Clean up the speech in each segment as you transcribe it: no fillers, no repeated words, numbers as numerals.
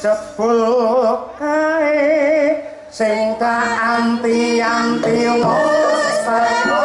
jebul kae sing kaanti-anti mustaqo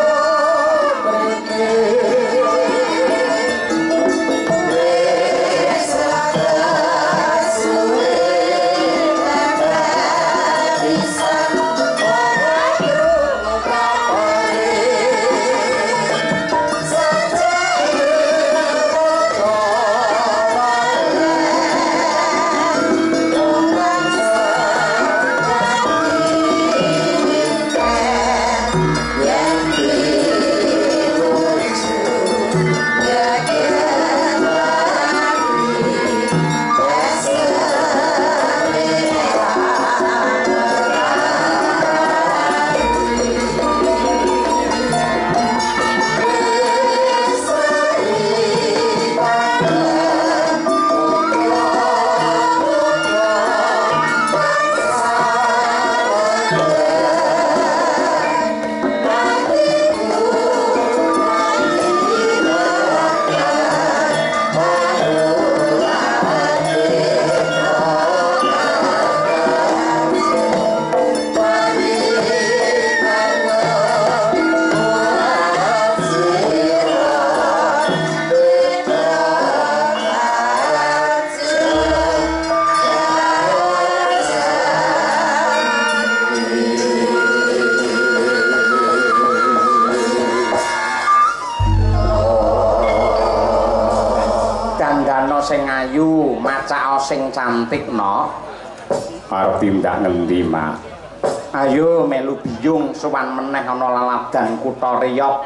sing ayu, macak sing cantik no. Arep tindak ngendi, Mak? Ayo melu biyung sowan meneh ana laladan Kutha Riyop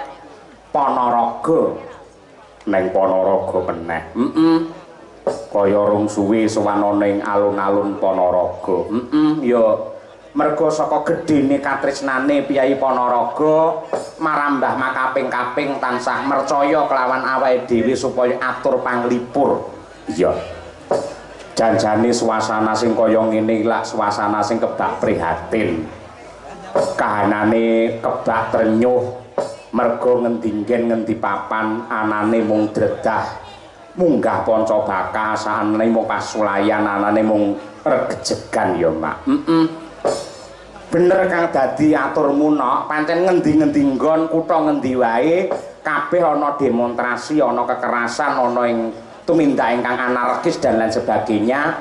Ponorogo. Neng Ponorogo meneh. Kaya rung suwi sowan ning alun-alun Ponorogo. Ya merga saka gedene katresnane Piyai Ponorogo marang Mbah Makaping-kaping tansah mercaya kelawan awake dhewe supaya atur panglipur. Iya. Janjane suasana sing kaya ngene lak suasana sing kebak prihatin. Kahanane kebak trenyuh merga ngendi-nggen ngendi papan anane mung dredah munggah panca baka saane mung pasulayan anane mung regejegan ya Mak. Bener kang dadi aturmu nok pancen ngendi-ngendi nggon kutha ngendi wae kabeh ana demonstrasi ana kekerasan ana ing tumindak ingkang anarkis dan lain sebagainya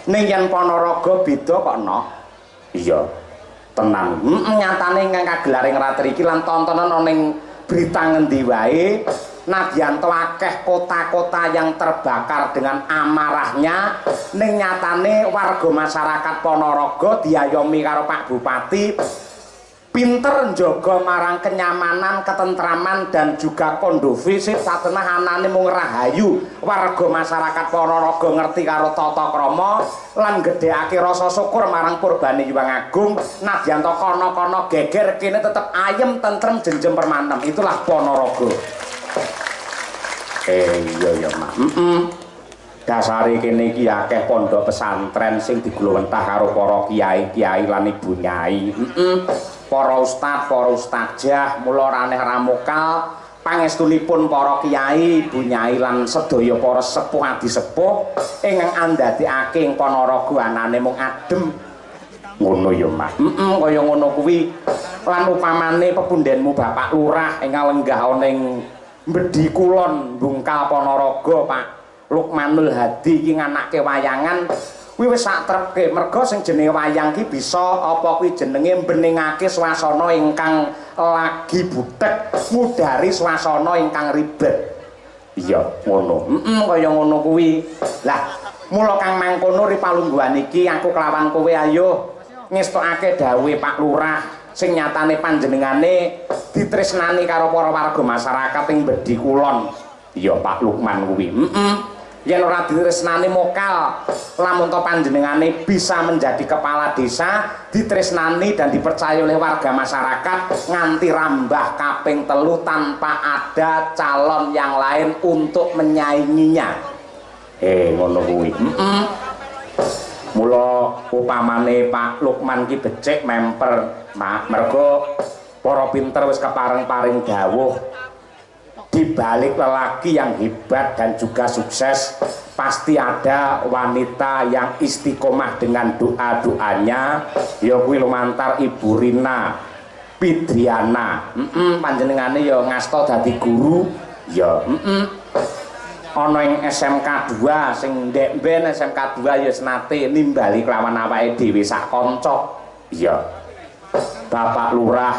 ning yen Ponorogo beda kok nok. Iya tenang. Nyatane ingkang kagelaring ratri iki lan tontonan ana ning berita ngendi wae nadyan to akeh kota-kota yang terbakar dengan amarahnya ning nyatane warga masyarakat Ponorogo diayomi karo Pak Bupati pinter njaga marang kenyamanan, ketentraman dan juga kondusif satenah anane mung rahayu warga masyarakat Ponorogo ngerti karo tata krama lan gedhekake rasa syukur marang purbane Hyang Agung nadyan to kono-kono geger kene tetep ayem tentrem jenjem permantem. Itulah Ponorogo. Iya ya Mak. Dasare kene iki akeh pondok pesantren sing digluwentah karo para kiai-kiai lan ibu nyai. Para ustad, para ustazah, mula raneh ramukal pangestunipun para kiai, ibu nyai lan sedaya para sepuh adi sepuh ingkang andadekake ing Ponorogo anane mung adem. Ngono ya Mak. Kaya ngono kuwi lan upamane pepundhenmu Bapak Lurah ingkang lenggah ana ing Mbedi Kulon Bungkal Ponorogo Pak Lukmanul Hadi iki nganake wayangan kuwi wis sak trepke merga sing jenenge wayang ki bisa apa kuwi jenenge mbeningake swasana ingkang lagi butek mudari swasana ingkang ribet. Iya ngono. Kaya ngono kuwi. Lah mula kang mangkono ripalungguhan iki aku kelawan kowe ayo ngestokake dawuhe Pak Lurah sing nyatane panjenengane ditresnani karo para warga masyarakat ing Mbedi Kulon. Iya Pak Lukman kuwi. Yen ora ditresnani mokal lamun to panjenengane bisa menjadi kepala desa ditresnani dan dipercaya oleh warga masyarakat nganti rambah kaping 3 tanpa ada calon yang lain untuk menyainginya. Ngono kuwi. Mula upamane Pak Lukman ki becik memper Mak mergo para pinter wis kepareng-paring dawuh di balik lelaki yang hebat dan juga sukses pasti ada wanita yang istiqomah dengan doa-doanya ya kuwi lumantar Ibu Rina Pidriana. Panjenengane ya ngasta dadi guru ya. Ana ing SMK 2 sing ndek ben SMK 2 ya senate nimbali kelawan awake dhewe sak kanca. Iya. Bapak Lurah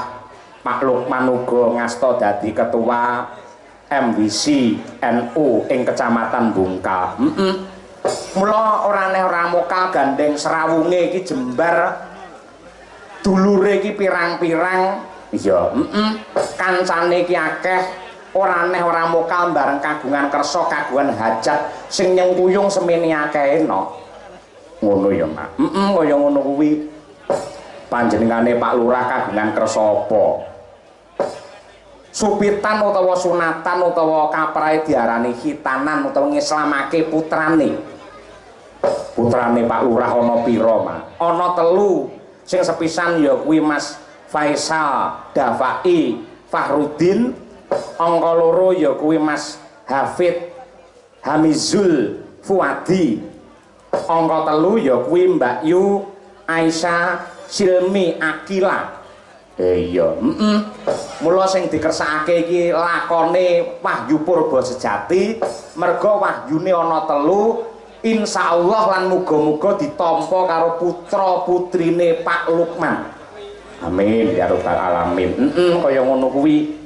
Pak Lukman uga ngasta dadi ketua MWC NU ing Kecamatan Bungkal. Mula ora aneh ora mokal gandeng serawunge iki jembar dulure iki pirang-pirang. Iya. Kancane iki akeh ora aneh ora mokal bareng kagungan kersa kagungan hajat sing nyengkuyung semene akeh no. Ngono ya Mak. Kaya ngono kuwi. Panjenengane Pak Lurah kagungan kersa apa? Supitan utawa sunatan utawa kaprahe diarani khitanan utawa ngislamake putrane. Putrane Pak Lurah ana pira, Mak? Ana 3. Sing sepisan ya kuwi Mas Faisal Dafai Fahrudin. Angka 2 ya kuwi Mas Hafid Hamizul Fuadi. Angka 3 ya kuwi Mbak Yu Aisyah Silmi Akila. Iya. Mula sing dikersakake iki lakone Wahyu Purba Sejati merga wahyune ana 3 insyaallah lan muga-muga ditampa karo putra putrine Pak Lukman. Amin ya rabbal alamin. Kaya ngono kuwi.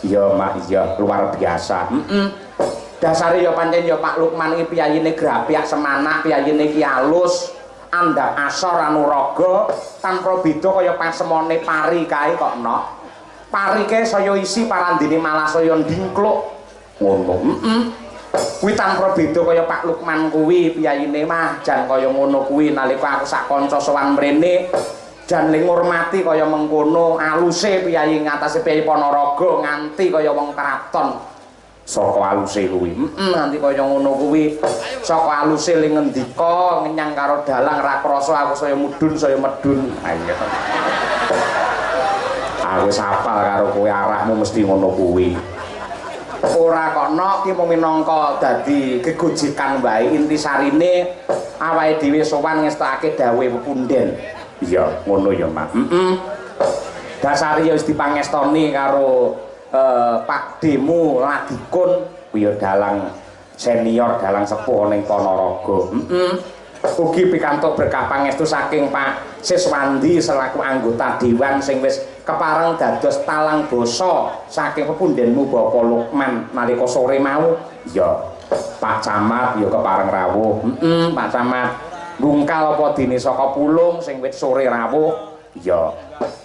Iya Mak, iya luar biasa. Dasare ya pancen ya Pak Lukman iki piyayine grapiak semanak, piyayine ki alus, andhap asor anuraga, tanpa beda kaya pasemone pari kae kok no. Pari kae saya isi parandene malah saya ndingkluk. Ngono. Kuwi tanpa beda kaya Pak Lukman kuwi piyayine mah jan kaya ngono kuwi nalika aku sak kanca sowan mrene jan ling ngurmati kaya mengkono aluse piyayi ngatasé Piyayi Ponorogo nganti kaya wong keraton. Saka aluse kuwi nanti kaya ngono kuwi saka aluse ling ngendika ngenyang karo dalang ra krasa aku saya mudhun saya medhun ayo aku sapal karo kowe arahmu mesti ngono kuwi ora kok nok ki mung minangka dadi gegojekan wae intisarine awake dhewe sowan ngestakake dawuhe pepunden iya ngono ya Mak dasare ya wis dipangestoni karo Pak Demu Ladikun kuwi dalang senior dalang sepuh ning Ponorogo. Ugi pikantuk berkah pangestu saking Pak Siswandi selaku anggota dewan sing wis kepareng dados talang basa saking pepundenmu Bapak Lukman nalika sore mau. Ya, Pak Camat ya kepareng rawuh. Pak Camat ngungkal apa dene saka pulung sing wit sore rawuh. Ya.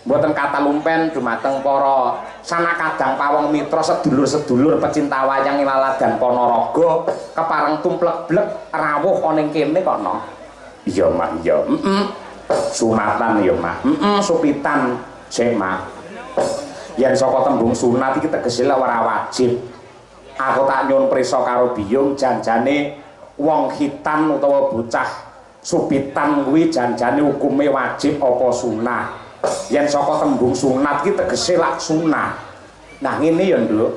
Mboten kata lumpen dumateng para sanak kadang pawong mitra sedulur-sedulur pecinta wayang Ilaladan Ponorogo kepareng tumplek-blek rawuh ana ing kene kok no. Iya Mak iya. Sunatan ya Mak. Supitan sik Mak. Yen saka tembung sunat iki tegese ora wajib. Aku tak nyuwun prisa karo biyung janjane wong khitan utawa bocah supitan kuwi janjane hukume wajib apa sunah. Yen saka tembung sunat ki tegese lak sunah. Nah ngene ya Nduk.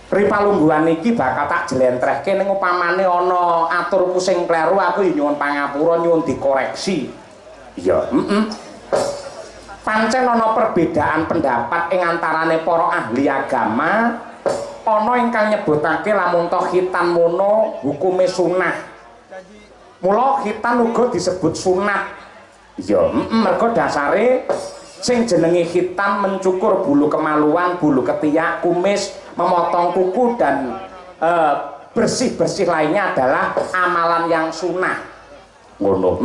Ripalungguhan iki bakal tak jlentrehke ning upamane ana aturku sing kleru aku ya nyuwun pangapura nyuwun dikoreksi. Iya, pancen ana perbedaan pendapat ing antarane para ahli agama ana ingkang nyebutake lamun toh khitan mono hukume sunah. Mula khitan uga disebut sunat. Ya, mergo dasare sing jenenge khitan mencukur bulu kemaluan, bulu ketiak, kumis, memotong kuku dan bersih-bersih lainnya adalah amalan yang sunah. Ngono.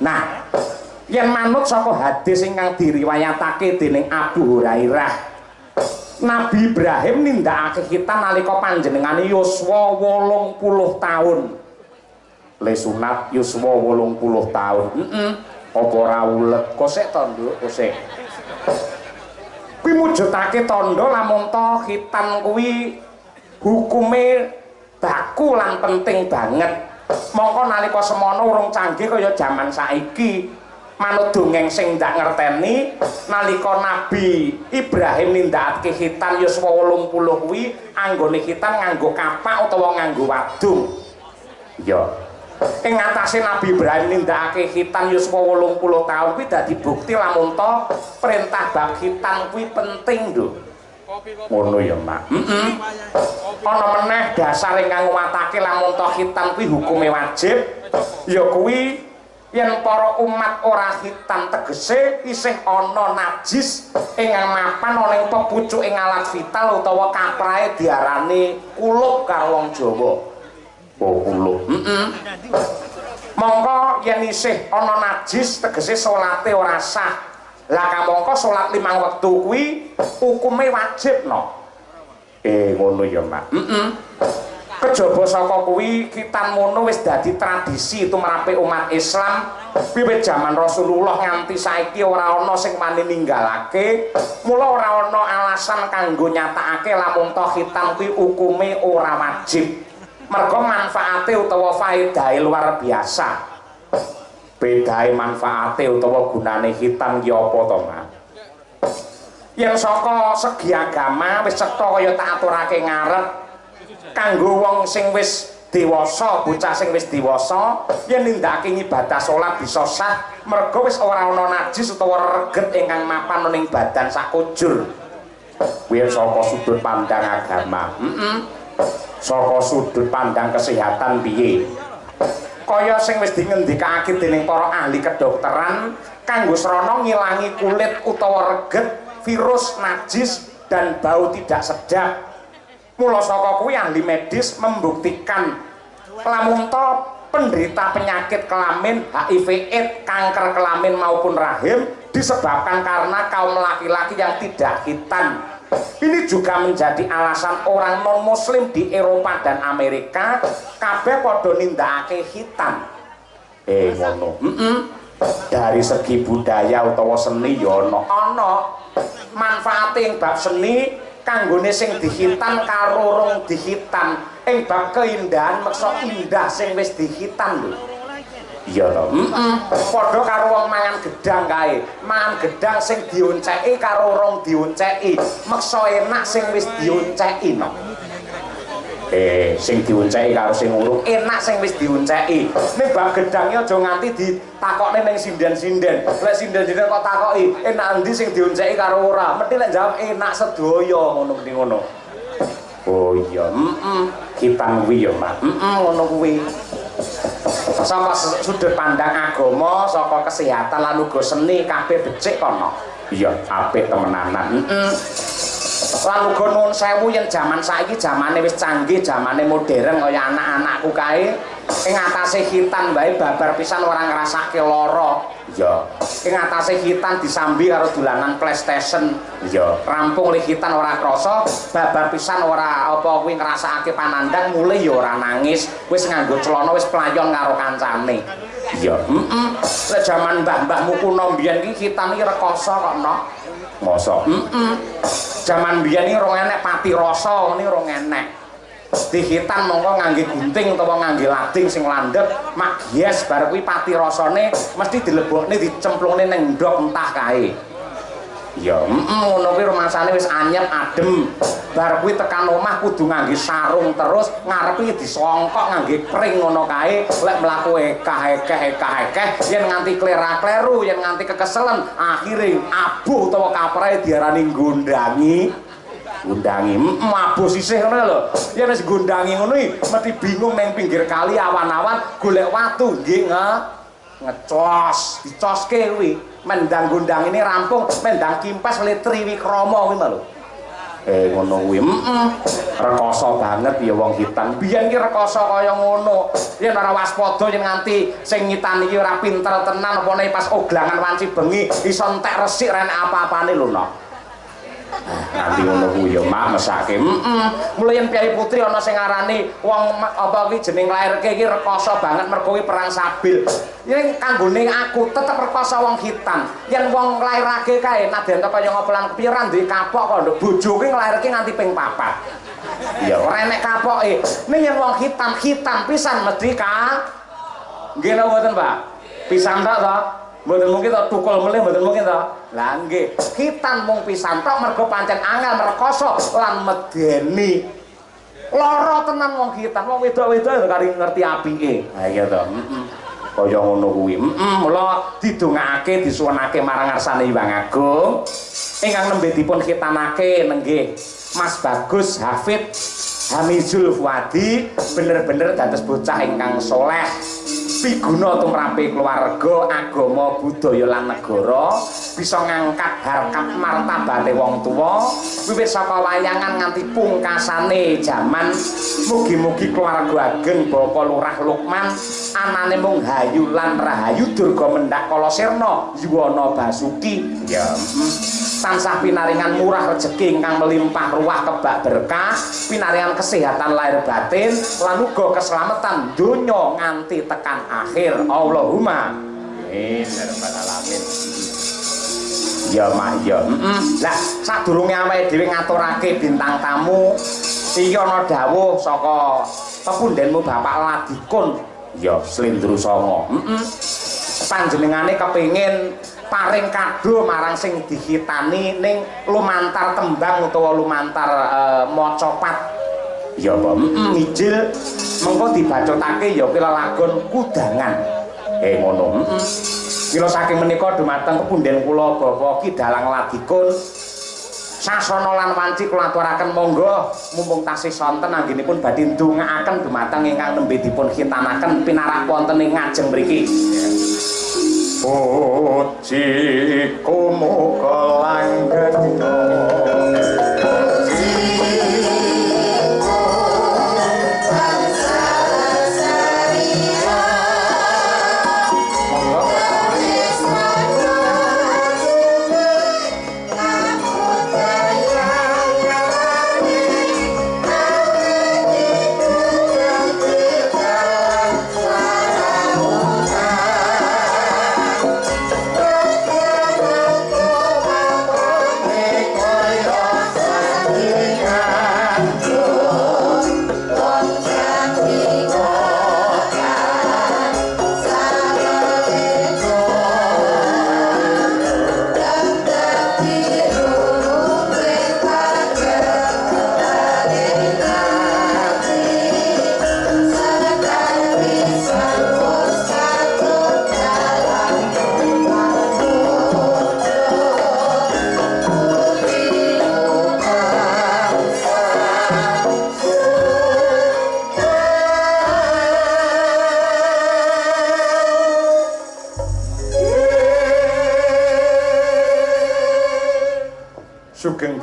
Nah, yen manut saka hadis ingkang diriwayatake dening Abu Hurairah, Nabi Ibrahim nindakake khitan nalika panjenengane yuswa 80 taun. Le sunat yuswa 80 taun. Apa ora ulet kosek to Nduk kosek. Kuwi mujudake tandha lamun to khitan kuwi hukume baku lan penting banget. Mongko nalika semono urung canggih kaya jaman saiki manut dongeng sing ndak ngerteni nalika Nabi Ibrahim nindakake khitan yuswa 80 kuwi anggone khitan nganggo kapak utawa nganggo wadung. Ya. Ing ngatasé Nabi Ibrahim nindakake khitan yuswa 80 taun kuwi dadi bukti lamun to perintah bab khitan kuwi penting lho. Ngono ya Mak. Ana meneh dasar ingkang nguwatake lamun to khitan kuwi hukume wajib ya kuwi yen para umat ora khitan tegese isih ana najis ingkang mapan ana ing pepucuking alat vital utawa kaprahe diarani kulup karo wong Jawa. Oh kulup. Mongko yen isih ana najis tegese salate ora sah. Lah kamangka salat 5 wektu kuwi hukume wajib no. Ngono ya Mak. Kejaba saka kuwi khitan mono wis dadi tradisi tumrape umat Islam wiwit jaman Rasulullah nganti saiki ora ana sing wani ninggalake. Mula ora ana alasan kanggo nyatakake lamun to khitan kuwi hukume ora wajib. Mergo manfaate utawa faedahe luar biasa. Bedahe manfaate utawa gunane khitan ki apa to Mak? Yen saka segi agama wis cetha kaya tak aturake ngarep kanggo wong sing wis dewasa, bocah sing wis dewasa yen nindakake ibadah salat bisa sah mergo wis ora ana najis utawa reget ingkang mapan ning badan sakujur. Kuwi saka sudut pandang agama. Saka sudut pandang kesehatan piye? Kaya sing wis dingendikake dening para ahli kedokteran kanggo srana ngilangi kulit utawa reget, virus, najis dan bau tidak sedap. Mula saka kuwi ahli medis membuktikan lamun to penderita penyakit kelamin HIV AIDS, kanker kelamin maupun rahim disebabkan karena kaum laki-laki yang tidak khitan. Ini juga menjadi alasan orang non muslim di Eropa dan Amerika kabeh padha nindakake khitan. Ngono. Dari segi budaya utawa seni ya ana manfaate ing bab seni kanggone sing dikhitan karo rong dikhitan ing bab keindahan meksa indah sing wis dikhitan lho. Iya to. Padha karo wong mangan gedang kae. Mangan gedang sing dionceki karo rong dionceki, meksa enak sing wis dionceki no. Sing dionceki karo sing urung enak sing wis dionceki. Ning bab gedangnya aja nganti ditakokne ning sinden-sinden. Lek sinden-sinden kok takoki, enak endi sing dionceki karo ora? Mesti lek jawab enak sedaya ngono mesti ngono. Oh iya, kita kuwi ya, Mak. Ngono kuwi. Saka sudut pandang agama, saka kesehatan lan uga seni kabeh becik kono. Iya, apik temenanan. Lan uga nuwun sewu yen jaman saiki jamane wis canggih, jamane modern kaya anak-anakku kae ing atase khitan wae babar pisan ora ngrasake lara. Ya, ing atase khitan disambi karo dolanan PlayStation. Ya, rampung le khitan ora krasa, babar pisan ora apa kuwi ngrasakake panandang mulih ya ora nangis, wis nganggo celana wis playon karo kancane. Ya, lek jaman mbah-mbahmu kuno mbiyen iki khitan iki rekoso kok no. Mosok. Jaman biyen iki rong enek pati rasa ngene rong enek. Dihitan mongko ngangge gunting utawa ngangge lading sing landhep, mak gies bar kuwi pati rasane mesti dilebokne dicemplungne ning ndok entah kae. Ya, ngono kuwi rumasane wis anyep adem. Bar kuwi tekan omah kudu ngangge sarung terus, ngarepe disongkok ngangge pring ngono kae, lek mlaku ekah-ekeh yen nganti klera-kleru, yen nganti kekeselen, akhire abuh utawa kaprahe diarani nggondangi. Gundangi mabuh sisih ngono lho. Yen wis gundangi ngono iki mesti bingung ning pinggir kali awan-awan golek watu nggih ngecos, dicoske kuwi. Mendang gundang ini rampung, mendang kimpes oleh Triwikrama kuwi lho. Ngono kuwi. Rekoso banget ya wong hitan. Biyen ki rekoso kaya ngono. Yen ora waspada yen nganti sing ngitan iki ora pinter tenan apa pas oglangan wanci bengi iso entek resik renek apa-apane lho no. Nanti ngono kuwi ya mak mesake. Mulai yen Piyai Putri ana sing ngarani wong apa kuwi jeneng lairke iki rekoso banget mergo kuwi perang Sabil. Yen kanggone aku tetep rekoso wong hitan. Yen wong nglairake kae nadyan kaya ngopelan kepiye ra duwe kapok kok nduk bojoke nglairke nganti ping 4. Ya ora enek kapoke. Ning yen wong hitam pisan mesti ka. Nggih napa mboten, Pak? Pisan tok to? Mboten mungkin to tukul melih mboten mungkin to. Lah nggih, khitan mung pisan tok mergo pancen angel merekoso lan medeni. Lara tenan wong khitan, wong wedok-wedok kari ngerti apike. Ha iya to. Kaya ngono kuwi. Mula didongakake disuwunake marang ngarsane Hyang Agung ingkang nembe dipun khitanake nenggih Mas Bagus Hafid Hamizul Fuadi bener-bener dados bocah ingkang soleh. Piguna tumrape keluarga, agama, budaya lan negara, bisa ngangkat harkat martabate wong tuwa, wiwit saka wayangan nganti pungkasane jaman. Mugi-mugi keluarga ageng Bapak Lurah Lukman anane mung hayu lan rahayu durga mendak kala sirna yuwana basuki. Ya, tansah pinaringan murah rejeki ingkang melimpah ruah kebak berkah, pinaringan kesehatan lahir batin lan uga keselamatan donya nganti tekan akhir. Allahumma amin ya rabbal alamin. Ya mak ya. Lah sadurunge awake dhewe ngaturake bintang tamu iki ana dawuh saka pepundenmu Bapak Ladikun ya Slendro Songo. Panjenengane kepengin paring kado marang sing dihitani ning lumantar tembang utawa lumantar macapat. Ya apa mijil mengko dibacotake ya ki lelagon kudangan. Ngono. Kira saking menika dumateng kepunden kula Bapak Ki Dalang Ladikun sasana lan wanci kula aturaken monggo mumpung tasih sonten anggenipun badhe ndongaaken dumateng ingkang nembe dipun khitanaken pinarak wonten ing ngajeng mriki. Puji kumuga langgeng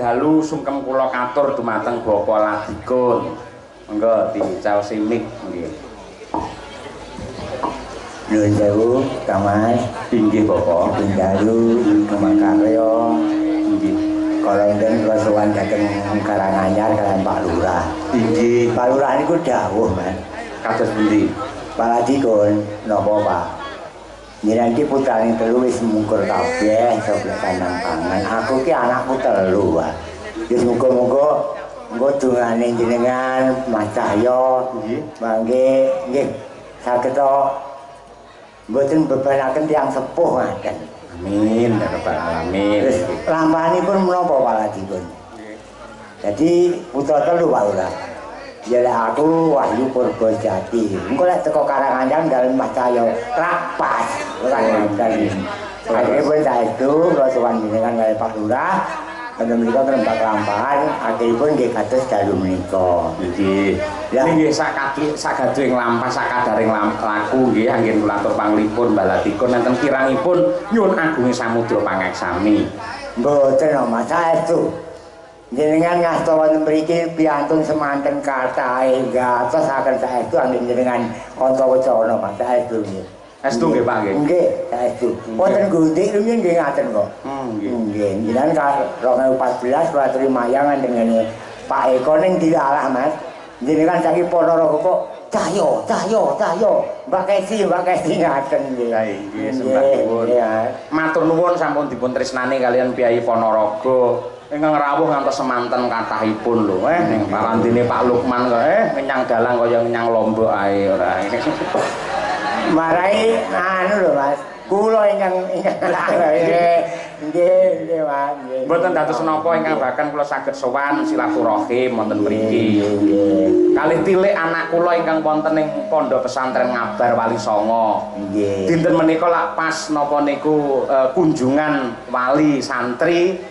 dalu sungkem kula katur dumateng Bapak Ladikun. Monggo dicaosi mik nggih. Nuwun sewu, Kang Mas. Inggih Bapak. Dalu kemakarya Inggih. kala enten kula sowan dhateng Karanganyar kaliyan Pak Lurah. Inggih. Pak Lurah niku dawuh, Mas. Kados pundi? Pak Ladikun, napa Pak? Jenengan iki putrane telu wis mungkur kabeh soblek kandang pangan. Aku ki anakku telu, Pak. Wis muga-muga engko dongane jenengan Mas Cahyo Nggih. mangke nggih saged mboten bebanaken tiyang sepuh ngaten. Amin ya rabbal alamin. Terus lampanipun menapa Pak Ladikun? Jadi putra telu Pak Lurah. Ya aku Wahyu Purbajati. Engko lek teko Karanganyar dalem Mas Cahyo rapas ora ngaten. Akhirnya pun saestu kula sowan jenengan kali Pak Lurah. Wonten menika Rembag Lampahan, akhiripun nggih kados dalu menika. Nggih. Ya. Nggih sagaduhing lampah sakadaring laku nggih anggen kula atur panglipun Baladikun nenten kirangipun nyuwun agunging samudra pangeksami. Mboten Mas saestu. Jenengan ngasta wonten mriki piantun semanten kathah gatosaken saestu anggen jenengan Antawacana Mas saestu nggih. Estu nggih Pak nggih. Nggih, saestu. Wonten gundik rumiyin nggih ngaten kok. Nggih. Nggih, jenengan ka 2014 kula aturi mayangan dengan Pak Eko ning dilalah Mas. Jenengan saiki Ponorogo kok Cahyo. Mbak Kesi ngaten nggih. Nggih, sembah nuwun. Matur nuwun sampun dipun tresnani kalian Piyai Ponorogo. Ingkang rawuh ngantos semanten kathahipun lho. Ning parandene Pak Lukman kok ngenyang dalang kaya ngenyang lombok ae ora. Marai anu lho Mas. Kula ingkang nggih Mas. Mboten dados napa ingkang bahkan kula saged sowan silaturahim wonten mriki. Kalih tilik anak kula ingkang wonten ing Pondok Pesantren Ngabar Wali Songo. Nggih. Dinten menika lak pas napa niku kunjungan wali santri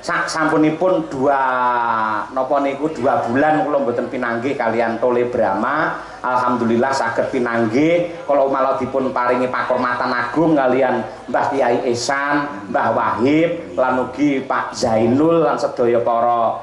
sampunipun 2 bulan kula mboten pinanggih kalian Tole Brahma. Alhamdulillah saged pinanggih kula malah dipun paringi pakurmatan agung kalian Mbah Kyai Ihsan, Mbah Wahib lan ugi Pak Zainul lan sedaya para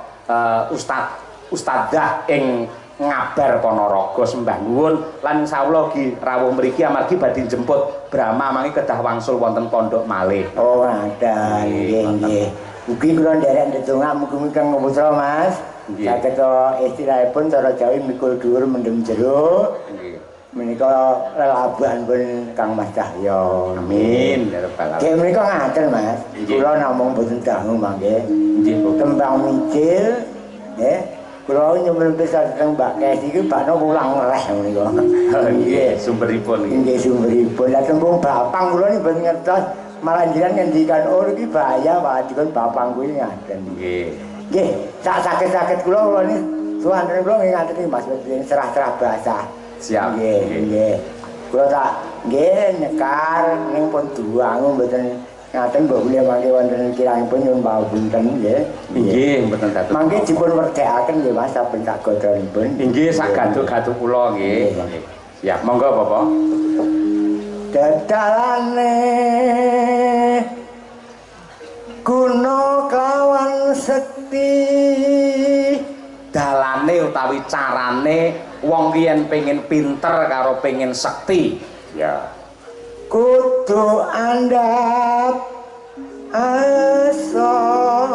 ustadzah ing Ngabar Ponorogo sembah nuwun lan insyaallah ugi rawuh mriki amargi badhe jemput Brahma mangke kedah wangsul wonten pondok malih. Oh, ada nggih. Ugi kula nderek ndedonga mugi-mugi kang putra Mas. Saged istilahipun cara Jawi mikul dhuwur mendem jero. Nggih. Menika lelabuhan pun Kang Mas Cahyo. Amin ya rabbal alamin. Nggih menika ngaten Mas. Nggih. Kula namung boten dangu mangke. Nggih, Bu. Tembang micil nggih. Kula nyuwun pisan teng Mbak Kesi iki bakno mulang ngereh menika. Nggih, sumberipun nggih. Nggih sumberipun. Lah tembung bapang kula niku mboten ngertos. Malah jenengan ngendikan oh iki bahaya Pak dikon bapang kuwi ngaten. Nggih. Nggih, sak sakit-sakit kula niki suwantene kula nggih ngaten iki Mas serah-serah bahasa. Siap. Nggih. Kula tak nggih nyekar ning pun duangu mboten ngaten mbok kula mangke wonten kirangipun nyuwun pawunten nggih. Nggih, mboten dados. Mangke dipun werdekaken nggih Mas saben sagodhonipun. Inggih sak gaduk-gaduk kula nggih. Siap, monggo Bapak. Dadalane guna kawan sekti Dalane utawi carane wong yen pengin pinter karo pengin sekti. Ya. kudu andhap asor.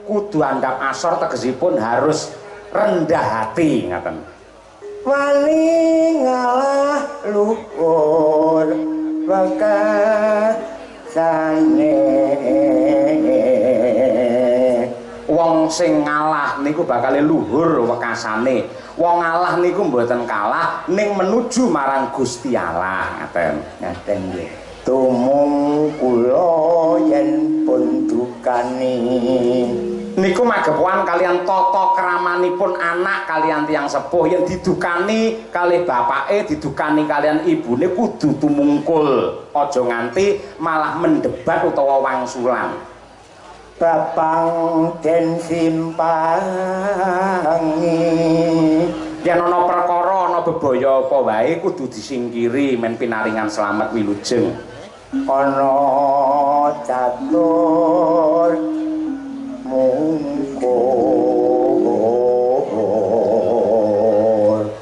Kudu andhap asor tegesipun harus rendah hati ngaten. Wani ngalah luhur bekasane. Wong sing ngalah niku bakal luhur wekasane. Wong ngalah niku mboten kalah ning menuju marang Gusti Allah ngaten. Ngaten nggih. Tumung kula yen pun dukani. Niku magepokan kalian tata kramanipun anak kalian tiyang sepuh yen didukani kalih bapake didukani kalian ibune kudu tumungkul aja nganti malah mendebat utawa wangsulan. Bapang den simpangi Yen ana perkara ana bebaya apa wae kudu disingkiri men pinaringan slamet wilujeng. ana catur mungkur.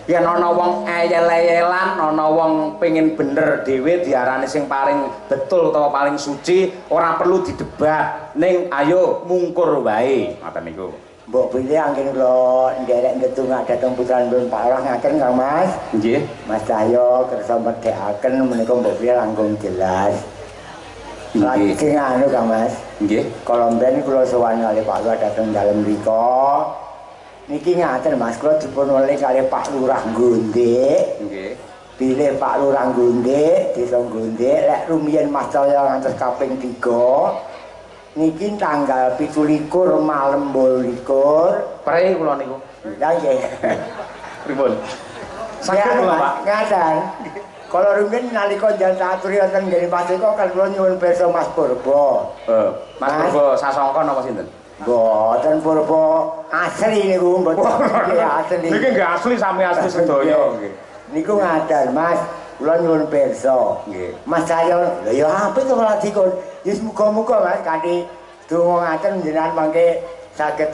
Yen ana wong eyel-eyelan, ana wong pengin bener dhewe diarani sing paling betul utawa paling suci, ora perlu didebat. Ning ayo mungkur wae. Ngoten niku. Mbok pilih anggen kula nderek ndedongak dhateng putranipun Pak Lurah ngaten Kang Mas. Nggih. Mas Cahyo kersa medhekaken menika mbok pilih langkung jelas. Nggih. Lagi anu Kang Mas. Nggih. Kala mben kula sowan kali Pak Lurah dhateng dalem mriku. Niki ngaten Mas, kula dipun welih kali Pak Lurah Gondek. Nggih. Pilih Pak Lurah Gondek, desa Gondek, lek rumiyin Mas Cahyo ngantos kaping 3. Niki tanggal 17 malam 28. Prei kula niku. Ya nggih. Pripun? Saged kula, Pak. Ngaten. Kalau rumiyin nalika njaluk aturi wonten nggih pasika kan kula nyuwun pirsa Mas Purba. Mas Purba Sasongko napa sinten? Mboten Purba asli niku mboten nggih asli. Niki nggih asli sami asli sedaya nggih. Niku ngaten Mas, kula nyuwun pirsa. Nggih. Mas Cahyo, lha ya apik to malah dikon. Wis muga-muga Mas kanthi donga ngaten njenengan mangke saged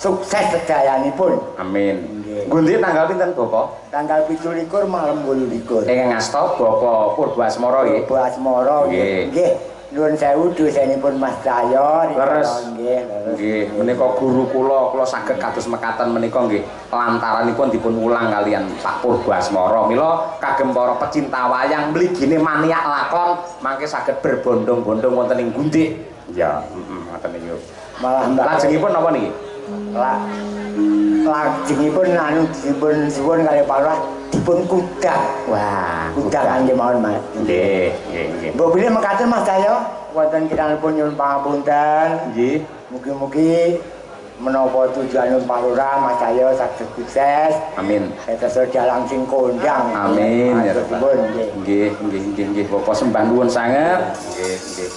sukses sedayanipun. Amin. Nggih. Gundi tanggal pinten, Bapak? Tanggal 17 malam 28. Ing ngasta Bapak Purba Asmara nggih. Purba Asmara Nggih. nggih. Nuwun sewu dosenipun Mas Cahyo. Leres. Nggih, leres. Nggih, menika guru kula saged kados mekaten menika nggih lantaranipun dipun ulang kalian Pak Purba Asmara. Mila kagem para pecinta wayang mligine maniak lakon mangke saged berbondong-bondong wonten ing Gundik. Ya, ngoten niku. Malah mbak Lajengipun napa niki? lajengipun anu dipun suwun kali Pak Lurah dipun kudak. Wah, Kudak kangge mawon Mas. nggih, nggih, nggih. Mbok bilih mekaten Mas Cahyo wonten kirangipun nyuwun pangapunten. Nggih. Mugi-mugi menapa tujuanipun Pak Lurah Mas Cahyo saged sukses. Amin. Dados dalang sing kondang. Amin ya Rabbal. Nggih. Nggih, nggih, nggih, nggih. Bapak sembah nuwun sanget. Nggih, nggih.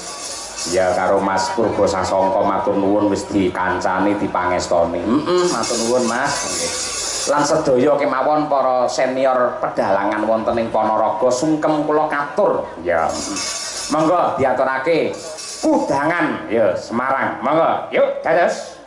Ya karo Mas Purba Sasongko matur nuwun wis dikancani dipangestoni. Matur nuwun Mas. Nggih. Lan sedaya kemawon para senior pedalangan wonten ing Ponorogo sungkem kula katur. Ya. Monggo diaturake kudangan ya Semarang. Monggo, yuk dados.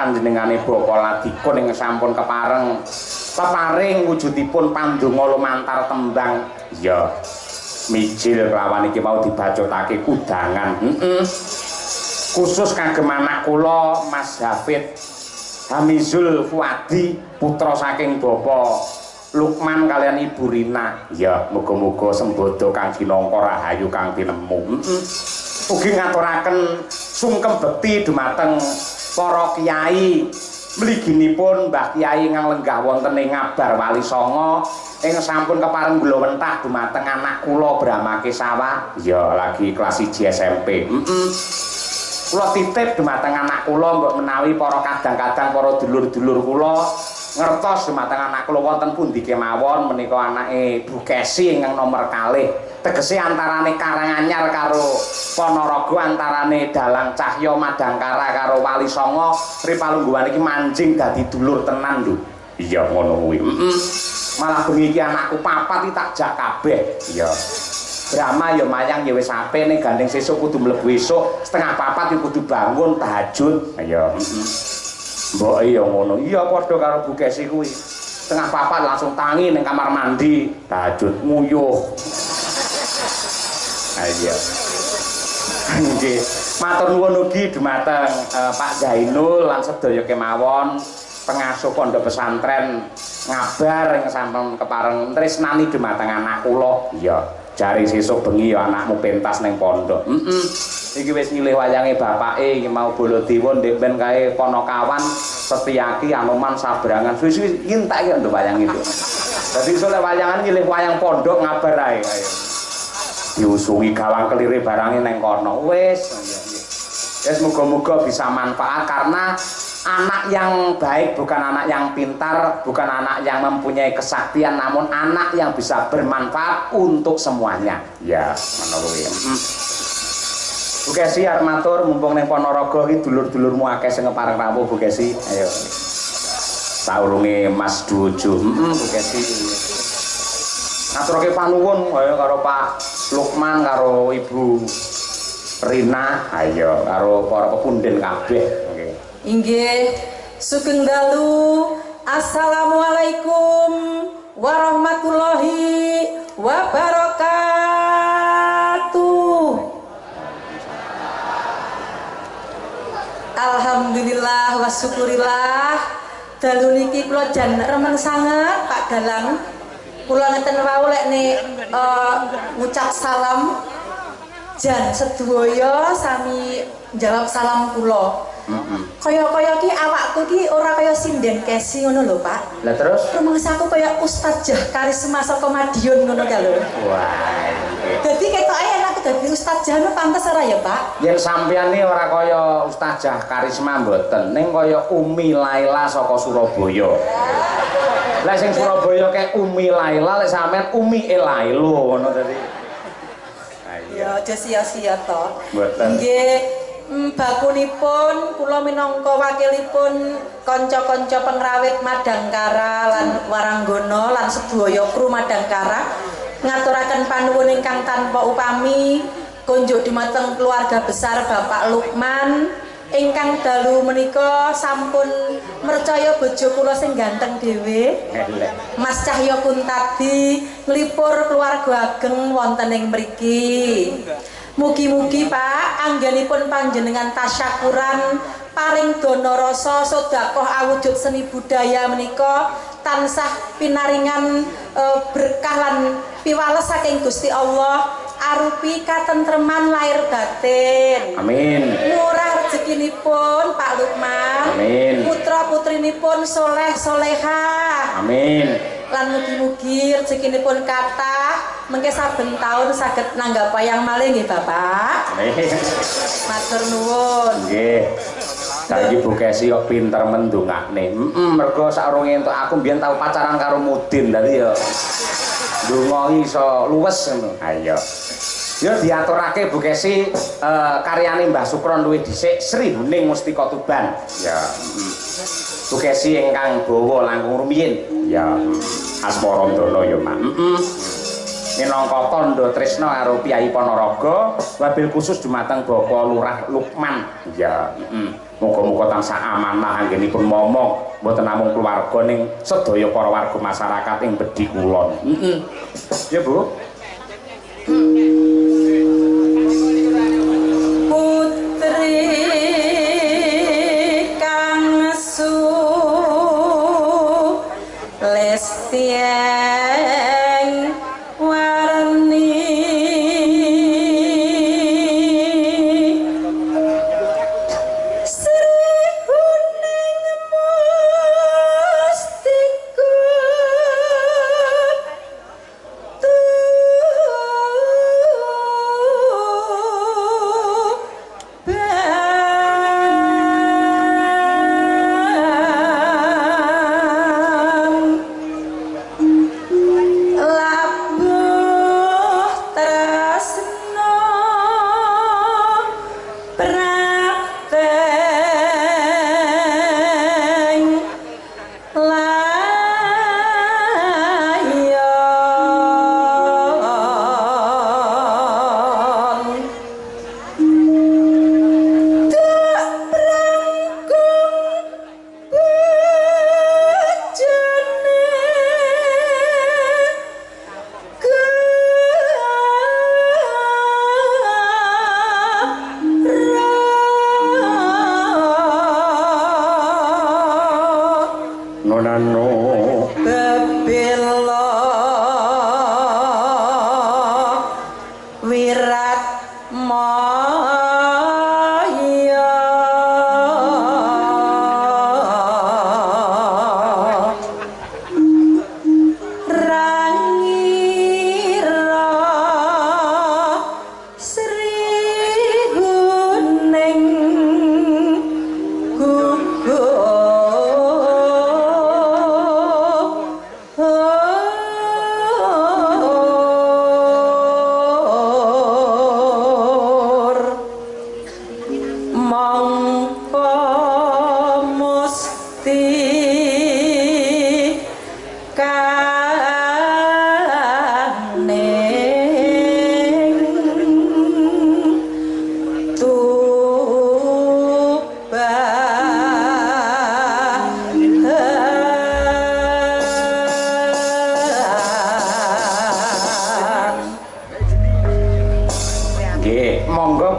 panjenengane Bapa Ladikun ing sampun kepareng peparing wujudipun pandonga lumantar tembang ya mijil kelawan iki mau dibacotake kudangan khusus kagem anak kula Mas Hafid Hamizul Fuadi putra saking Bapak Lukman kalian Ibu Rina ya muga-muga sembodo kang kinangka rahayu kang tinemu ugi ngaturaken sungkem bekti dumateng para kiai mliginipun Mbah Kiai ingkang lenggah wonten ing Ngabar Wali Songo ing sampun kepareng glowentah dumateng anak kula Bramake Sawah ya lagi kelas 1 SMP kula titip dumateng anak kula mbok menawi para kadang-kadang para dulur-dulur kula ngertos dumateng anak kula wonten pundi kemawon menika anake Bu Kesi ingkang nomor kalih tegese antarane Karanganyar karo Ponorogo antarane Dalang Cahya Madangkara karo Wali Songo Ripalungguhan iki manjing dadi dulur tenan lho iya ngono kuwi malah bengi iki anakku papat iki tak jak kabeh iya Brahma ya mayang ya wis apik ning gandeng sesuk kudu mlebu esuk setengah papat ya kudu bangun tahajud iya mbok ya ngono iya padha karo Bu Kesi kuwi setengah papat langsung tangi ning kamar mandi tahajud nguyuh ayo nggih matur nuwun ugi dumateng Pak Zainul lan sedaya kemawon pengasuh pondok pesantren Ngabar yang sampun kepareng tresnani dumateng anak kula iya jari sesuk bengi ya anakmu pentas ning pondok iki wis nyilih wayange bapake iki mau Baladewa ndek ben kae Ponokawan Setyaki Anoman Sabrangan suwi-suwi entek iki nduk wayang itu dadi iso lek wayangan nyilih wayang pondok Ngabar ae ayo diusungi gawang kelire barange ning kono wis wis muga-muga bisa manfaat karena anak yang baik bukan anak yang pintar, bukan anak yang mempunyai kesaktian, namun anak yang bisa bermanfaat untuk semuanya. Ya, menurut Bu Kesi arep matur mumpung ning Ponorogo iki dulur-dulurmu akeh sing ngepareng rawuh Bu Kesi. Ayo. Saurunge Mas Duju. Bu Kesi. Ngaturake panuwun kaya karo Pak Lukman karo Ibu Rina, ayo karo para pepunden kabeh. Nggih. Inggih, sugeng dalu. Assalamualaikum warahmatullahi wabarakatuh. Alhamdulillah wa syukurillah. Dalu niki kula jan remen sanget Pak Dalang. Kula ngeten wau lek ngucap salam jan sedaya sami jawab salam kula. Kaya-kaya ki awakku ki ora kaya sinden Kesi ngono lho, Pak. Lah terus? Rumangsaku kaya Ustazah Karisma saka Madiun ngono ka lho. Wah. Dadi ketoke enak dadi Ustazah no pantes ora ya, Pak? Yen sampeyan iki ora kaya Ustazah Karisma mboten, ning kaya Umi Laila saka Surabaya. Lah sing Surabaya kayak Umi Laila, lek sampean Umi Elailo ngono dadi. Ya, aja sia-sia to. Mboten. Nggih. Bakunipun kula minangka wakilipun kanca-kanca pengrawit Madangkara lan Waranggono lan sedaya kru Madangkara ngaturaken panuwun ingkang tanpa upami kunjuk dumateng keluarga besar Bapak Lukman ingkang dalu menika sampun mercaya bojo kula sing ganteng dhewe Mas Cahya Kuntadi nglipur keluarga ageng wonten ing mriki. Mugi-mugi Pak anggenipun panjenengan tasyakuran paring dana rasa sedekah awujud seni budaya menika tansah pinaringan berkah lan piwales saking Gusti Allah arupi katentreman lahir batin. Amin. Murah rezekinipun Pak Lukman. Amin. Putra-putrinipun soleh solehah. Amin. Lan mugi-mugi rezekinipun kathah mengke saben taun saged nanggap wayang malih nggih Bapak. Amin. Matur nuwun. Nggih. Saiki Bu Kesi kok pinter mendongakne. Mergo saurunge entuk aku mbiyen tau pacaran karo Mudin dadi ya ndonga iso luwes ngono. Ayo. Ya diaturake Bu Kesi karyane Mbah Sukron luwih dhisik Sri Huning Mustika Tuban. Ya. Bu Kesi ingkang bawa langkung rumiyin. Ya. Asmarandana ya, Mak. minangka tandha tresna karo Piyai Ponorogo wabil khusus dumateng Bapak Lurah Lukman. Ya, muga-muga tansah amanah anggenipun momong mboten namung keluarga ning sedaya para warga masyarakat ing Bedhi Kulon. Ya, Bu. Putri kang su lestieng warni Sri Huning Mustiku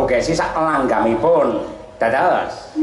Kesi sak langgamipun. Dados.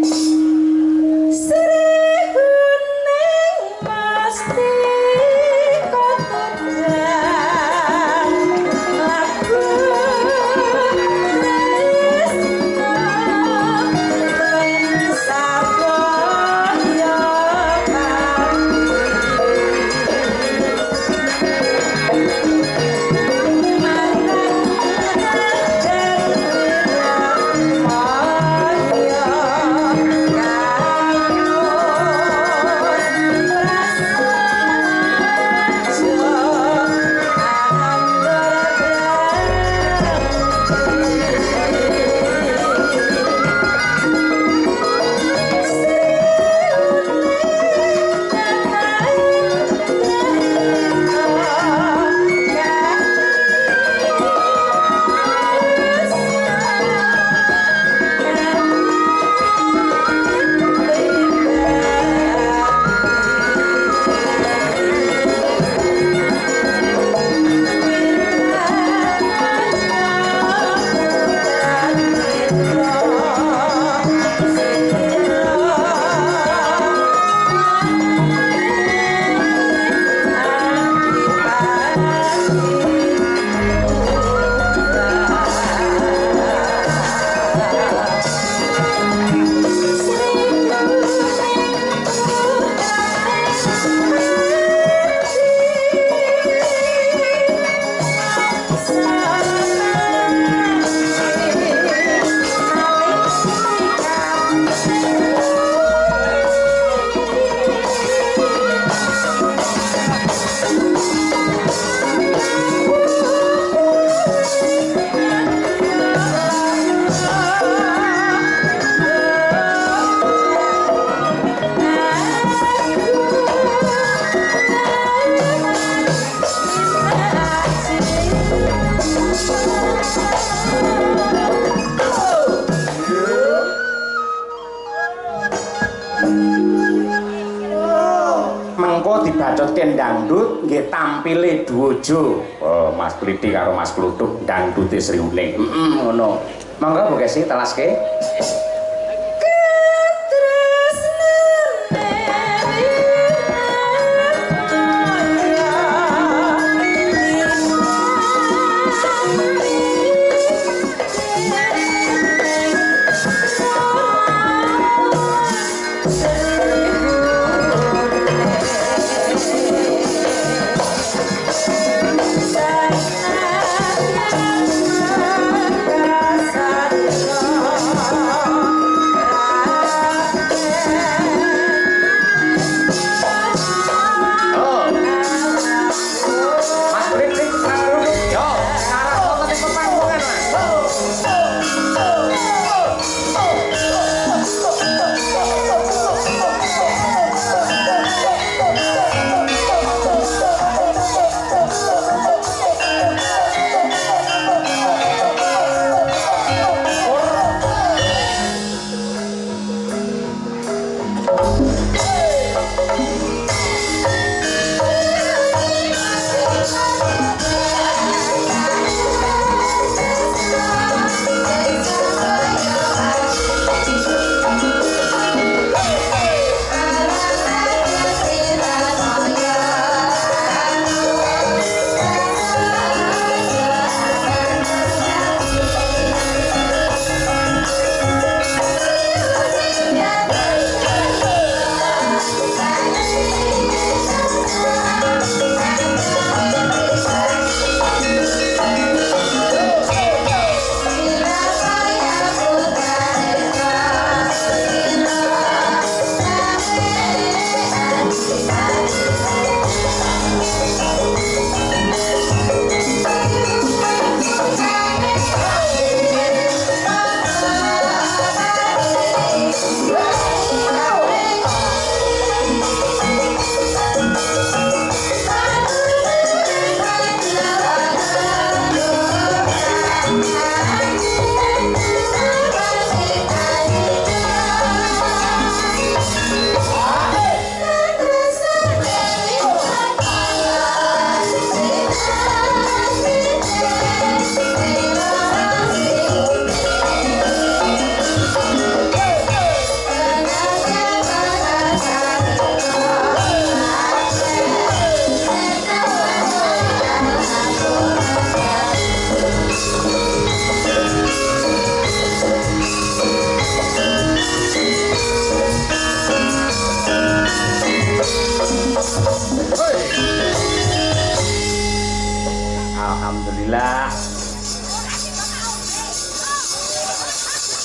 dibacutke dangdut nggih tampile Duojo. Oh, Mas Kliti karo Mas Kluthuk dangdute Sri Uning. Ngono. Monggo Bu Kesi telaske.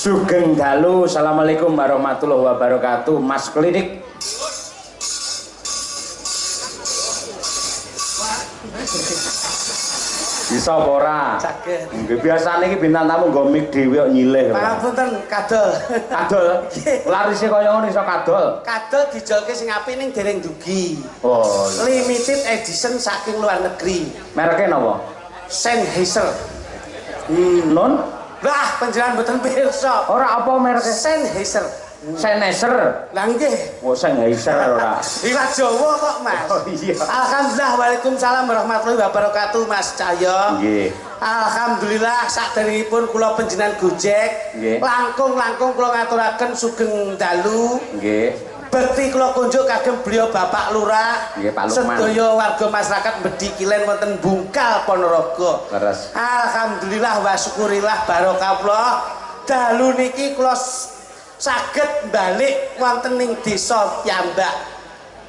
Sugeng dalu, assalamualaikum warahmatullahi wabarakatuh. Mas Klinik. Bisa apa ora? Saged. Nggih biasane iki bintang tamu nggo mik dhewe kok nyilih. Pangapunten kadol. Kadol. Larise kaya ngono iso kadol. Kadol dijolke sing apik ning dereng dugi. Oh, Limited edition saking luar negeri. mereke napa? Sennheiser. Non? Lah, panjenengan mboten pirsa. Ora apa mereke? Sennheiser. Sennheiser. Lah nggih. Oh, Sennheiser ora. Iwak Jawa kok, Mas. Oh iya. Alhamdulillah, waalaikumsalam warahmatullahi wabarakatuh, Mas Cahyo. Nggih. Alhamdulillah saderengipun kula panjenengan Gojek. Nggih. Langkung-langkung kula ngaturaken sugeng dalu. Nggih. Bekti kula kunjuk kagem beliau Bapak Lurah. Nggih, Pak Lukman. Sedaya warga masyarakat Bedi Kilen wonten Bungkal Ponorogo. Leres. Alhamdulillah wa syukurillah barokahullah. Dalu niki kula saged balik wonten ing desa piyambak.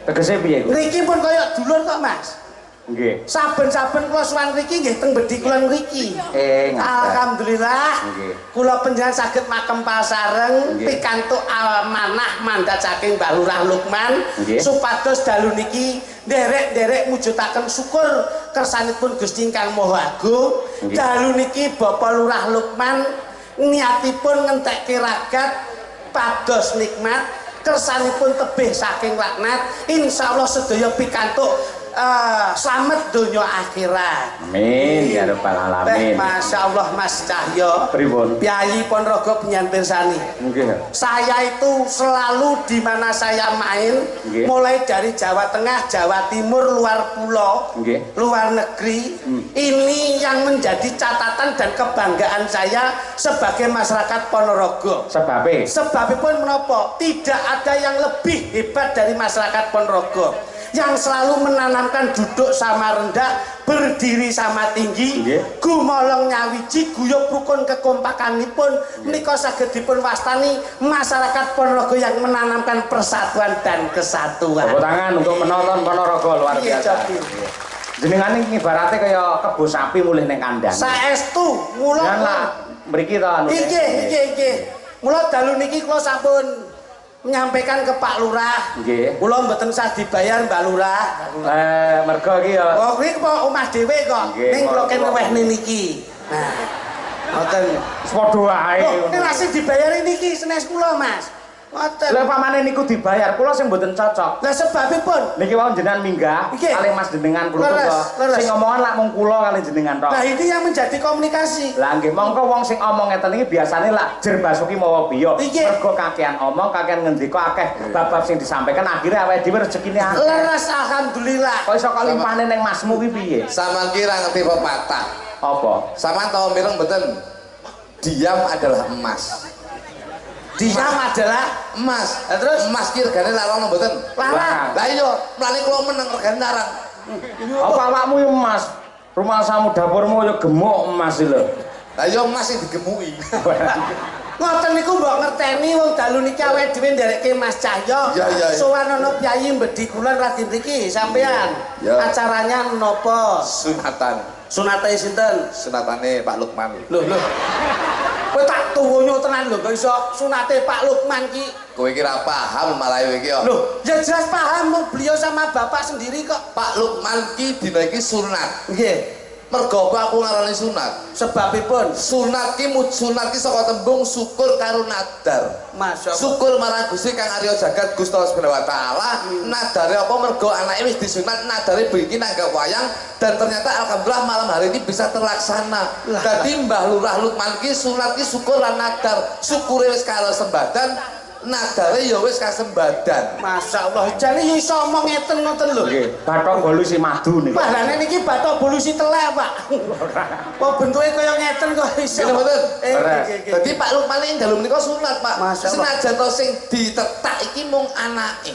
Tegese piye, Gus? Niki pun kaya dulur kok, Mas. Nggih. Saben-saben kula suwan mriki nggih teng Bedi kula mriki. Ngaten. Alhamdulillah. Nggih. Kula panjenengan saged makem pasareng Nggih. pikantuk amanah mandat saking Mbah Lurah Lukman Nggih. supados dalu niki nderek-nderek mujudaken syukur kersanipun Gusti Ingkang Maha Agung. Nggih. Dalu niki Bapak Lurah Lukman niatipun ngentekke ragat pados nikmat kersanipun tebih saking laknat insyaallah sedaya pikantuk Slamet donya akhirat. Amin ya rabbal alamin. Masya Allah Mas Cahyo. Pripun? Piyayi Ponorogo penyan pirsani. Nggih. Saya itu selalu di mana saya main, Nggih. mulai dari Jawa Tengah, Jawa Timur, luar pulau, Nggih. luar negeri. Ini yang menjadi catatan dan kebanggaan saya sebagai masyarakat Ponorogo. Sebabipun menapa? Tidak ada yang lebih hebat dari masyarakat Ponorogo yang selalu menanamkan duduk sama rendah, berdiri sama tinggi, gumolong nyawiji, guyub rukun kekompakanipun menika saged dipun wastani masyarakat Ponorogo yang menanamkan persatuan dan kesatuan. Tepuk tangan untuk penonton Ponorogo luar biasa. Jenengan iki ibarate kaya kebo sapi mulih ning kandang. Saestu mula mriki to anu. Nggih. Mula dalu niki kula sampun menyampaikan ke Pak Lurah. Nggih. Kula mboten sah dibayar Mbak Lurah. Mergo iki ya. Oh, kuwi kok omah dhewe kok. Ning kula ken wehne niki. Nah. Ngoten. Padha wae. Nek masih dibayari niki senes kula, Mas. Ngoten. Lah pamane niku dibayar, kula sing mboten cocok. Lah sebabipun niki wau jenengan minggah kali Mas jenengan kula sing ngomongan lak mung kula kali jenengan tok. Lah ini yang menjadi komunikasi. Lah nggih, mongko wong sing omong ngeten iki biasane lak jer basuki mawa biya. Mergo kakean omong, kakean ngendika akeh bab-bab sing disampaikan akhirnya awake dhewe rezekine akeh. Leres alhamdulillah. Kok iso kok limpahne ning Masmu ki piye? Sama kira ngerti pepatah. Apa? Sama tau mireng mboten? Diam adalah emas. Diam adalah emas. Terus emas ki regane larang mboten? Larang. Lah iya, mlane kula meneng regane larang. Apa awakmu yo emas? Rumah samu dapurmu yo gemuk emas lho. Lah iya emas sing digemuki. Ngoten niku mbok ngerteni wong dalu niki awake dhewe nderekke Mas Cahyo. Sowan ana piyayi mbedhi kula radi mriki sampean. Acaranya napa? Sunatan. Sunate sinten? Sunatane Pak Lukman. Loh. Kowe tak tuwunyo tenan lho kok iso sunate Pak Lukman ki. Kowe iki ra paham malah iki yo. Loh, ya jelas paham beliau sama bapak sendiri kok. Pak Lukman ki dina iki sunat. Nggih. Mergo aku ngarani sunat. Sebabipun sunat ki saka tembung syukur karo nadar. Masyaallah. Syukur marang Gusti Kang Arya Jagat Gusti Allah Subhanahu wa taala. Nadare apa mergo anake wis disunat, nadare begini nanggap wayang dan ternyata alhamdulillah malam hari ini bisa terlaksana. Dadi Mbah Lurah Lukman ki sunat ki syukur lan nadar. Syukure wis karo sembadan, nadare ya wis kasembadan. Masyaallah, jane ya iso omong ngeten ngoten lho. Nggih, bathok bolusi madu niku. Wah, lah niki bathok bolusi telek, Pak. Kok bentuke kaya ngeten kok iso. Ngene mboten? Dadi Pak Lukman ing dalem menika sunat, Pak. Senajan to sing ditetak iki mung anake.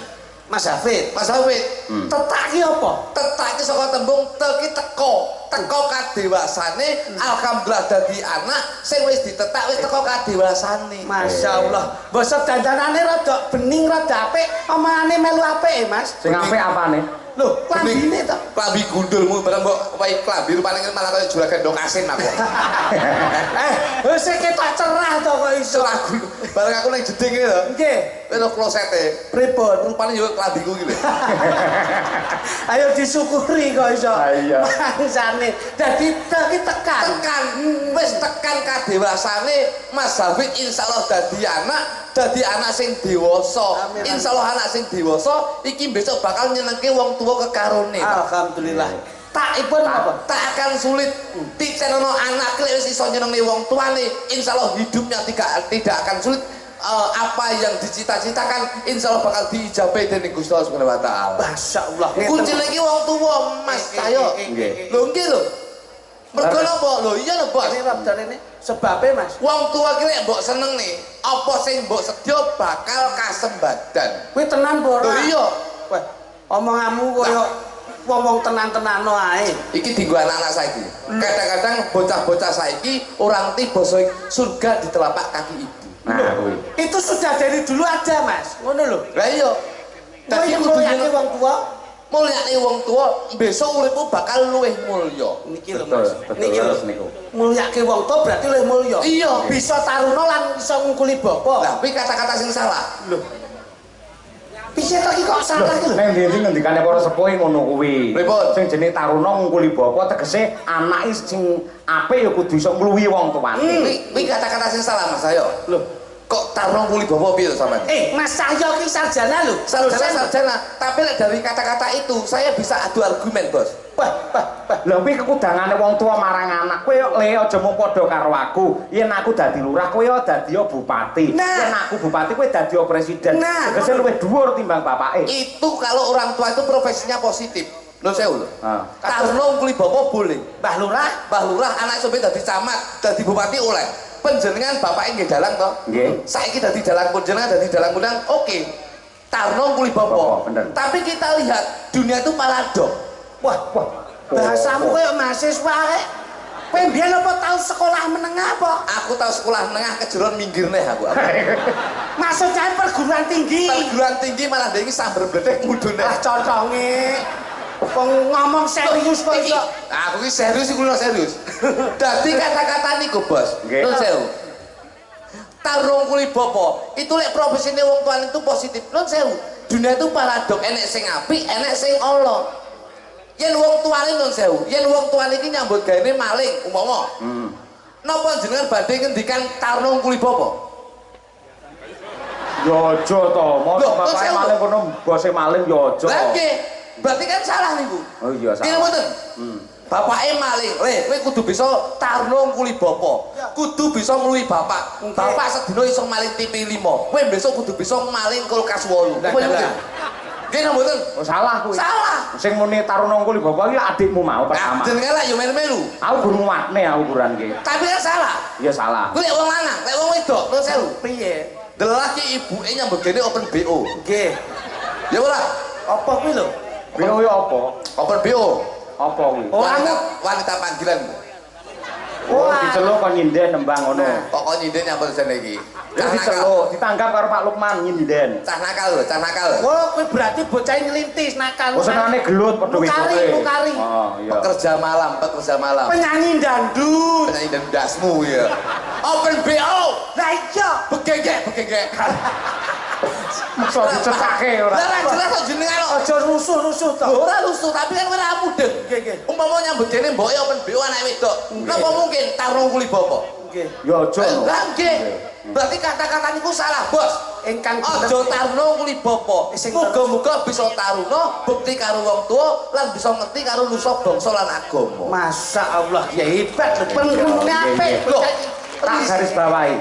Mas Hafid. Tetak ki apa? Tetak ki saka tembung teki teko. Teko kadewasane alhamdulillah dadi anak sing wis ditetak wis teko kadewasane. Masyaallah. Basa dandanane rada bening rada apik, omongane melu apik, Mas. Sing apik apane? Lho, klambine to. Klambi gundulmu bareng mbok wae klambi paling malah kaya juragan dong asin aku. Wis ketok cerah to kok iso. Lagu bareng aku ning jeding iki lho. Nggih. Wis klosete. Pripun? Rupane yo klambiku iki lho. Ayo disyukuri kok iso. Iya. Mangsane. Dadi tekan. Wis tekan kadewasane Mas Hafid insyaallah dadi anak sing dewasa. Insyaallah anak sing dewasa iki besok bakal nyenengke wong tuwa kekarone. Alhamdulillah. Takipun apa? Tak akan sulit. Titenono anak lek wis iso nyenengne wong tuane, insyaallah hidupnya tidak akan sulit. Apa yang dicita-citakan insyaallah bakal diijabahi dening Gusti Allah Subhanahu wa taala. Masyaallah. Kunci iki wong tuwa Mas Cahyo. Nggih. Lho nggih lho. Mergo napa? Lho iya lho, Bos. Ini rabdarene sebabe, Mas. Wong tua ki lek mbok seneng nih, apa sing mbok sedya bakal kasembadan. Kuwi tenan apa ora? Lho iya. Wah, omonganmu koyo ngomong tenan-tenano ae. Iki dienggo anak-anak saiki. Kadang-kadang bocah-bocah saiki orang ngerti basa surga di telapak kaki ibu. Nah, kuwi. Itu sudah dari dulu ada, Mas. Ngono lho. Lah iya. Dadi kudu wong tua. Mulyane wong tua, besok uripmu bakal luwih mulya. Niki lho, Mas. Niki lho. niku. Mulyake wong tua berarti luwih mulya. Iya. Bisa taruna lan iso ngungkuli bapa. Lah kuwi kata-kata sing salah. Lho. Piye to iki kok salah iki lho? Nek ndi ngendikane para sepuh ngono kuwi. Pripun? Sing jenenge taruna ngungkuli bapa tegese anake sing apik ya kudu iso ngluwi wong tuane. Kuwi kata-kata sing salah Mas Ayo. Lho. Kok Tarno Kuli Bopo piye sampean? Mas Cahyo ki sarjana lho. Sarjana, tapi dari kata-kata itu saya bisa adu argumen, Bos. Wah, lha kuwi kekudangane wong tua marang anak. Kowe le aja mung padha karo aku. Yen aku dadi lurah, kowe dadi bupati. Yen aku bupati, kowe dadi presiden. Tegese luwih dhuwur timbang bapake. Itu kalau orang tua itu profesinya positif. Lho sewu lho. Tarno Kuli Bopo boleh. Mbah Lurah anak sampe dadi camat, dadi bupati oleh. Penjenengan bapaknya nggih dalang toh? Nggih. Saiki dadi dalang penjenengan dadi dalang kundang, oke. Tarno Kuli Bopo. Tapi kita lihat dunia itu paradok. Wah, bahasamu kayak mahasiswa rek. Kowe mbiyen apa tau sekolah menengah apa? Aku tahu sekolah menengah kejeron minggir neh aku. Maksudnya perguruan tinggi. Perguruan tinggi malah dia ini sambar bledek mudune. Ah coconge. Ngomong serius kok iso. Aku iki serius iku serius. Dadi kata-kata niku, Bos. Nun sewu. Tarno Kuli Bopo itu lek profesine wong tuan itu positif. Nun sewu. Dunia itu paradok, enek sing apik, enek sing ala. Yen wong tuane nun sewu, yen wong tuane iki nyambut gawe maling umpama. Napa jenengan badhe ngendikan Tarno Kuli Bopo? Yo aja to, mosok bapake maling kono bose maling yo aja. Lah nggih. Berarti kan salah niku. Oh iya salah. Ini mboten. Bapake maling, kowe kudu bisa Tarno Kuli Bopo. Kudu bisa ngluwi bapak. Bapak sedina iso maling TV 5. Kowe besok kudu bisa maling kulkas 8. Kowe mboten. Nggih mboten? Oh salah kuwi. Salah. Sing muni Tarno Kuli Bopo iki adikmu mau pertama. Jenenge lak yo melu-melu. Aku guru matne aku ukuran ki. Tapi kan salah. Iya salah. Kuwi lek wong lanang, lek wong wedok, terus sewu. Piye? Delaki ibuke nyambut gene open BO. Nggih. Ya ora? Apa kuwi lho? BO yo apa? Open BO. Apa kuwi? Wanita panggilan. Oh, diceluk kok nyinden nembang ngono. Pokok nyinden nyambut jane iki. Terus diceluk, ditangkap karo Pak Lukman nyinden. Cah nakal lho, cah nakal. Oh, kuwi berarti bocah ngelintis nakal. Oh, senengane gelut padha wisuke. Mukari. Oh, iya. Pekerja malam. Penyanyi dangdut. Penyanyi dan dasmu ya. Open BO. Lah iya. Begegek. Masa dicekake ora. Lah jelas kok jenengan Aja rusuh-rusuh to. ora rusuh tapi kan ora mudeng. Nggih. Umpama nyambut dene mboke open BO anak wedok. Napa mungkin Tarno Kuli Bopo? Nggih. Yo aja. Lah nggih. Berarti kata-kata niku salah, Bos. Ingkang Aja Tarno Kuli Bopo. Muga-muga bisa taruna bukti karo wong tuwa lan bisa ngerti karo nusa bangsa lan agama. Masya Allah, ya hebat lho. Pengrune apik. Loh, Tak garis bawahi.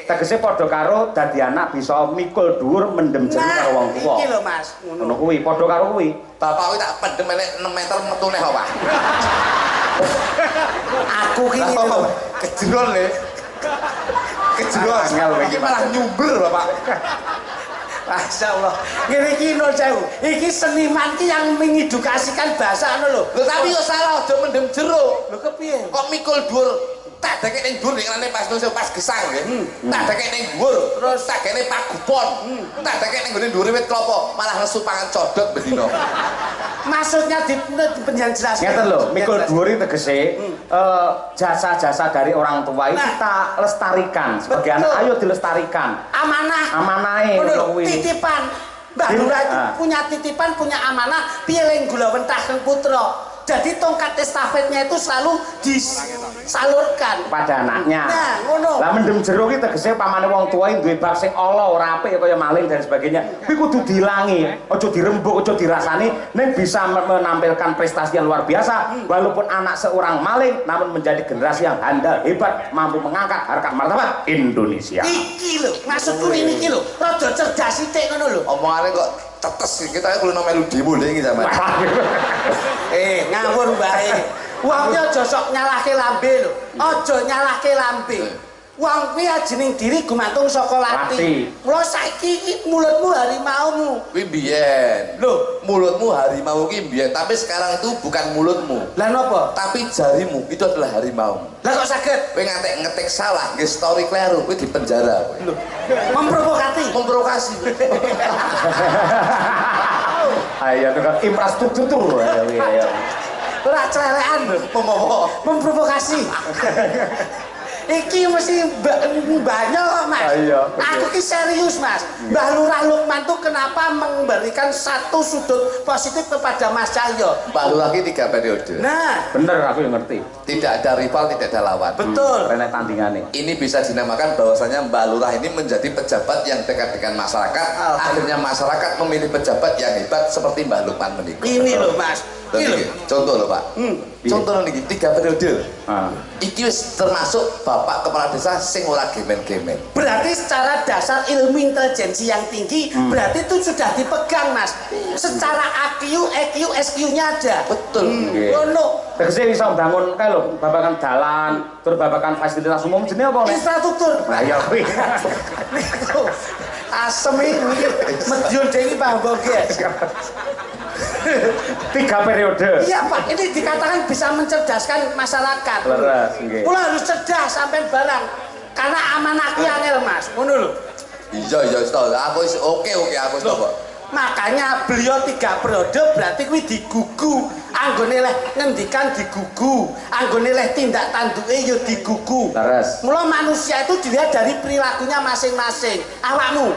Tegese padha karo dadi anak bisa mikul dhuwur mendem jero karo wong tuwa. Iki lho Mas, Ngono kuwi padha karo kuwi. Bapak kuwi tak pendem enek 6 meter metu neh apa? aku ki ngene. Kejeron le. Kejeron. Iki malah nyumber, Bapak. Masya Allah. Ngene iki no Sewu. Iki seniman ki yang mengedukasikan bahasa anu lho. Lho tapi yo salah aja mendem jero. Lho kepiye? Kok mikul dhuwur? Tak dekek ning dhuwur nek pas nusa pas gesang nggih. Tak dekek ning dhuwur, terus tak kene pagupon. Tak dekek ning gone dhuwure wit klopo, malah nesu pangan codot bendina. Maksudnya di penjelasan. Ngeten lho, mikul dhuwur iki tegese jasa-jasa dari orang tua itu kita lestarikan sebagai anak, ayo dilestarikan. Amanahe kuwi. Titipan. Mbah Lurah punya titipan, punya amanah, piye ling gula wentah kang putra. Jadi tongkat estafetnya itu selalu disalurkan pada anaknya. Nah, ngono. Lah mendem jero ki tegese pamane wong tuwa duwe bab sing ala ora apik kaya maling dan sebagainya. Kuwi kudu diilangi, aja dirembuk, aja dirasani, ning bisa menampilkan prestasi yang luar biasa walaupun anak seorang maling namun menjadi generasi yang handal, hebat, mampu mengangkat harkat martabat Indonesia. Iki lho, maksudku ini iki lho, rada cerdas sithik ngono lho. Omongane kok tetes kita kulo melu demo lho iki sampean. Ngawur bae. Wong ki aja sok nyalahke lambe lho. Aja nyalahke lambe. Wong kuwi ajening diri gumantung saka lati. Mula saiki iki mulutmu harimaumu. Kuwi mbiyen. Lho, mulutmu harimau ki mbiyen, tapi sekarang itu bukan mulutmu. Lah napa? Tapi jarimu itu adalah harimau. Lah kok saged? Kowe ngetik salah, nggih story kleru, kowe dipenjara kowe. Lho, memprovokasi. Ayo tukang infrastruktur ayo. Ora celerekan lho, memprovokasi. Iki mesti banyak kok Mas. Aku ki serius Mas. Mbah Lurah Lukman tuh kenapa memberikan satu sudut positif kepada Mas Cahyo? Mbah Lurah ki 3 periode. Nah, bener aku yang ngerti. Tidak ada rival, tidak ada lawan. Betul. Renek tandingannya. Ini bisa dinamakan bahwasanya Mbah Lurah ini menjadi pejabat yang dekat dengan masyarakat. Akhirnya masyarakat memilih pejabat yang hebat seperti Mbah Lukman menikah. Ini loh Mas. Contoh loh Pak. Contoh nih 3 periode. Iki wis termasuk Bapak Kepala Desa sing ora gemen-gemen. Berarti secara dasar ilmu intelijensi yang tinggi berarti itu sudah dipegang Mas. Secara IQ, EQ, SQ-nya ada. Betul. Ngono. Tegese bisa bangun kae lho, babakan dalan, terus babakan fasilitas umum jenenge apa nek? Infrastruktur. Lah ya kuwi. Niku asem iki Medion Dewi Pak Boges. 3 periode. Iya Pak, ini dikatakan bisa mencerdaskan masyarakat. Leres, nggih. Kula harus cerdas sampai barang. Karena amanah ki angel Mas, ngono lho. Iya, stop. Aku oke aku stop. Makanya beliau 3 periode berarti kuwi digugu. Anggone leh ngendikan digugu, anggone leh tindak tanduke ya digugu. Leres. Mula manusia itu dilihat dari perilakunya masing-masing. Awakmu,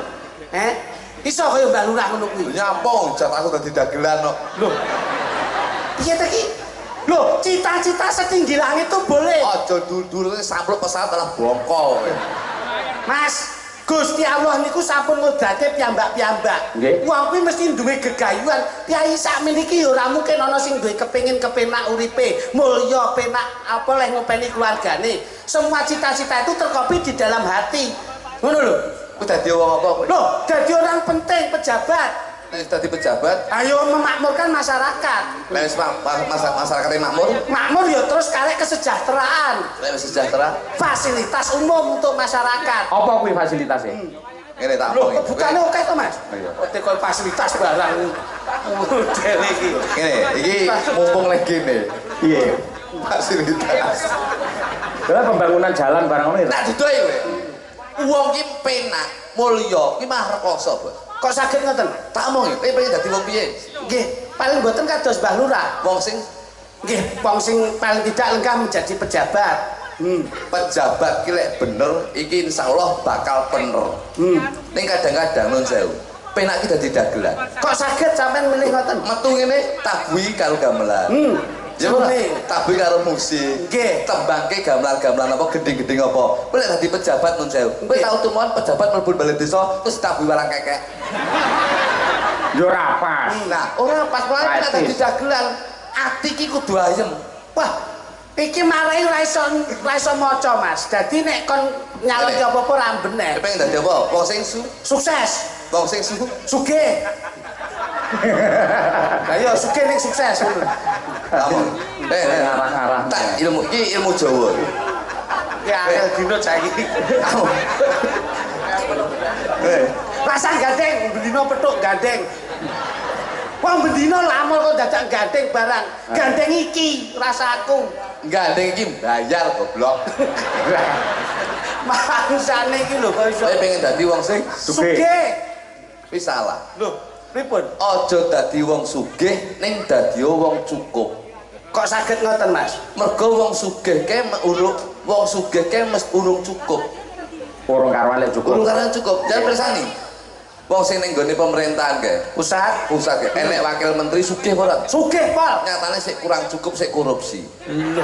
iso kaya Mbah Lurah ngono kuwi. Nyampung jat aku dadi dagelan kok. Loh. Piye ta ki? Loh, cita-cita setinggi langit itu boleh. Aja dur-dur sampluk pesawat telah bongkol. Mas, Gusti Allah niku sampun ngedate piyambak-piyambak. Nggih. Wong kuwi mesti duwe gegayuhan. Kyai sakmeniki ya ora mungkin ana sing duwe kepengin kepenak uripe, mulya penak apa leh ngopeni keluargane. Semua cita-cita itu terkopi di dalam hati. Ngono lho. Ku dadi wong apa? Loh, dadi orang penting pejabat. Nek dadi pejabat, Ayo memakmurkan masyarakat. nek masyarakat makmur, Makmur ya terus karek kesejahteraan. nek sejahtera, Fasilitas umum untuk masyarakat. Apa kuwi fasilitasnya? ngene tak Loh, omongin. kebutuhannya oke to Mas? Iya. Oke kok fasilitas barang. Model iki. Ngene, iki mumpung lagi gini. Iya. Fasilitas. Lah pembangunan jalan barang ngono ya. Tak didoi kowe. Wong ki penak, mulya, ki mah rekoso, Bos. Kok saged ngoten? Tak omongi, kowe pengen dadi wong piye? Nggih, paling mboten kados Mbah Lurah. Wong sing Nggih, wong sing paling tidak lengkap menjadi pejabat. pejabat ki lek bener iki insyaallah bakal bener. Ning kadang-kadang nun sewu. Penak ki dadi dagelan. Kok saged sampean milih ngoten? Metu ngene tabui karo gamelan. Ya ora, tabui karo musik. Nggih. Tembangke gamelan-gamelan apa gending-gending apa. Kowe lek dadi pejabat nun sewu. Kowe tau tumongan pejabat mlebu balai desa terus tabui warang kekek. Yo ora pas. Nah, ora pas wae nek dadi dagelan. Ati ki kudu ayem. Wah, iki marai ora iso maca Mas. Dadi nek kon nyalon apa-apa ora bener. Kowe pengen dadi apa? Wong sing Sukses. wong sing Sugih. Ayo sugih ning sukses ngono. Kamu. Arah-arah. Tak ilmu iki ilmu Jawa. Ya angel dino saiki. Kamu. Pasang gandeng, bendino petuk gandeng. Wong bendino lamul kok dadak gandeng barang. Gandeng iki rasaku. Gandeng iki bayar goblok. Mangsane iki lho kok iso. Kowe pengen dadi wong sing Sugih. wis salah. Lho, pripun? Aja dadi wong sugih ning dadi wong cukup. Kok saged ngoten, Mas? Mergo wong sugih ke wong sugih ke mesti urung cukup. Urung karuan lek cukup. Urung karuan cukup. Jangan persani. Wong sing ning gone pemerintahan ke. Pusat Pusat ke. Enek wakil menteri sugih ora? sugih, Pol. Nyatane sik kurang cukup sik korupsi. Lho.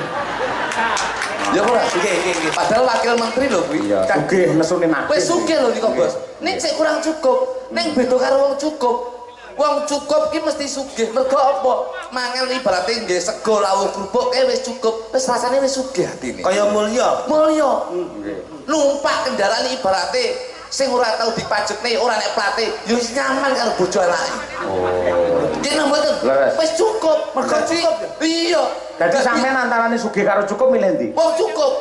Ya ora? Nggih. Padahal wakil menteri lho kuwi. Iya, sugih nesune mak. Wis sugih lho niku, Bos. Ning sik kurang cukup. Ning beda karo wong cukup. Wong cukup ki mesti sugih. Mergo apa? Mangan ibarate nggih sego lawuh krupuk kae wis cukup. Wis rasane wis sugih atine. Kaya mulya. Mulya. Nggih. Numpak kendaraan ibarate sing ora tau dipajekne, ora nek plate, ya wis nyaman karo bojo anake. Oh. Dene mboten. Leres. Wis cukup. Mergo cukup. Iya. Dadi sampean antarane sugih karo cukup milih ndi? Wong cukup.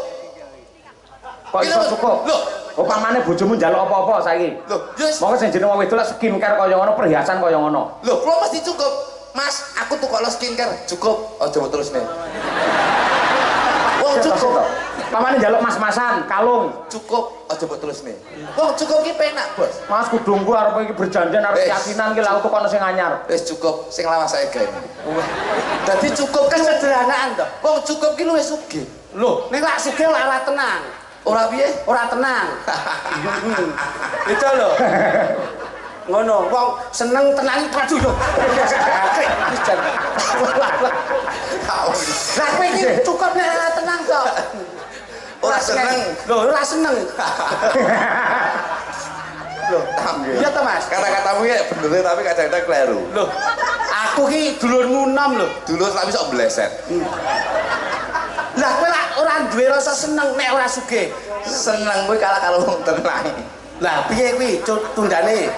Kok iso cukup? Lho, Upamane bojomu njaluk apa-apa saiki. lho, ya wis. Monggo sing jeneng wong wedok lek skincare kaya ngono, perhiasan kaya ngono. Lho, kula mesti cukup. Mas, aku tukokno skincare, cukup. Aja terusne. Wong cukup. Pamane njaluk mas-masan, kalung. Cukup, aja terusne. Wong cukup ki penak, Bos. Mas kudungku arep iki berjanjian arep keyakinan ki lha tukono sing anyar. Wis cukup, sing lawas sae gawe. Dadi cukup Kesederhanaan to. Wong cukup ki luwih sugih. Lho, nek lak sugih ora tenang. Ora piye? Ora tenang. Itu lho. Ngono, wong seneng tenang waduh lho. Lah kowe iki cukup nek ora tenang kok. Ora seneng. Lho, ora seneng. Loh, iya toh Mas? Kata-katamu ya bener tapi kadang-kadang keliru. Loh, aku ki dulurmu nom lho. Dulur tapi sok bleset. Lah kowe ora duwe rasa seneng nek ora sugih. Seneng kowe kalah karo wong tenang. Lah piye kuwi tundane?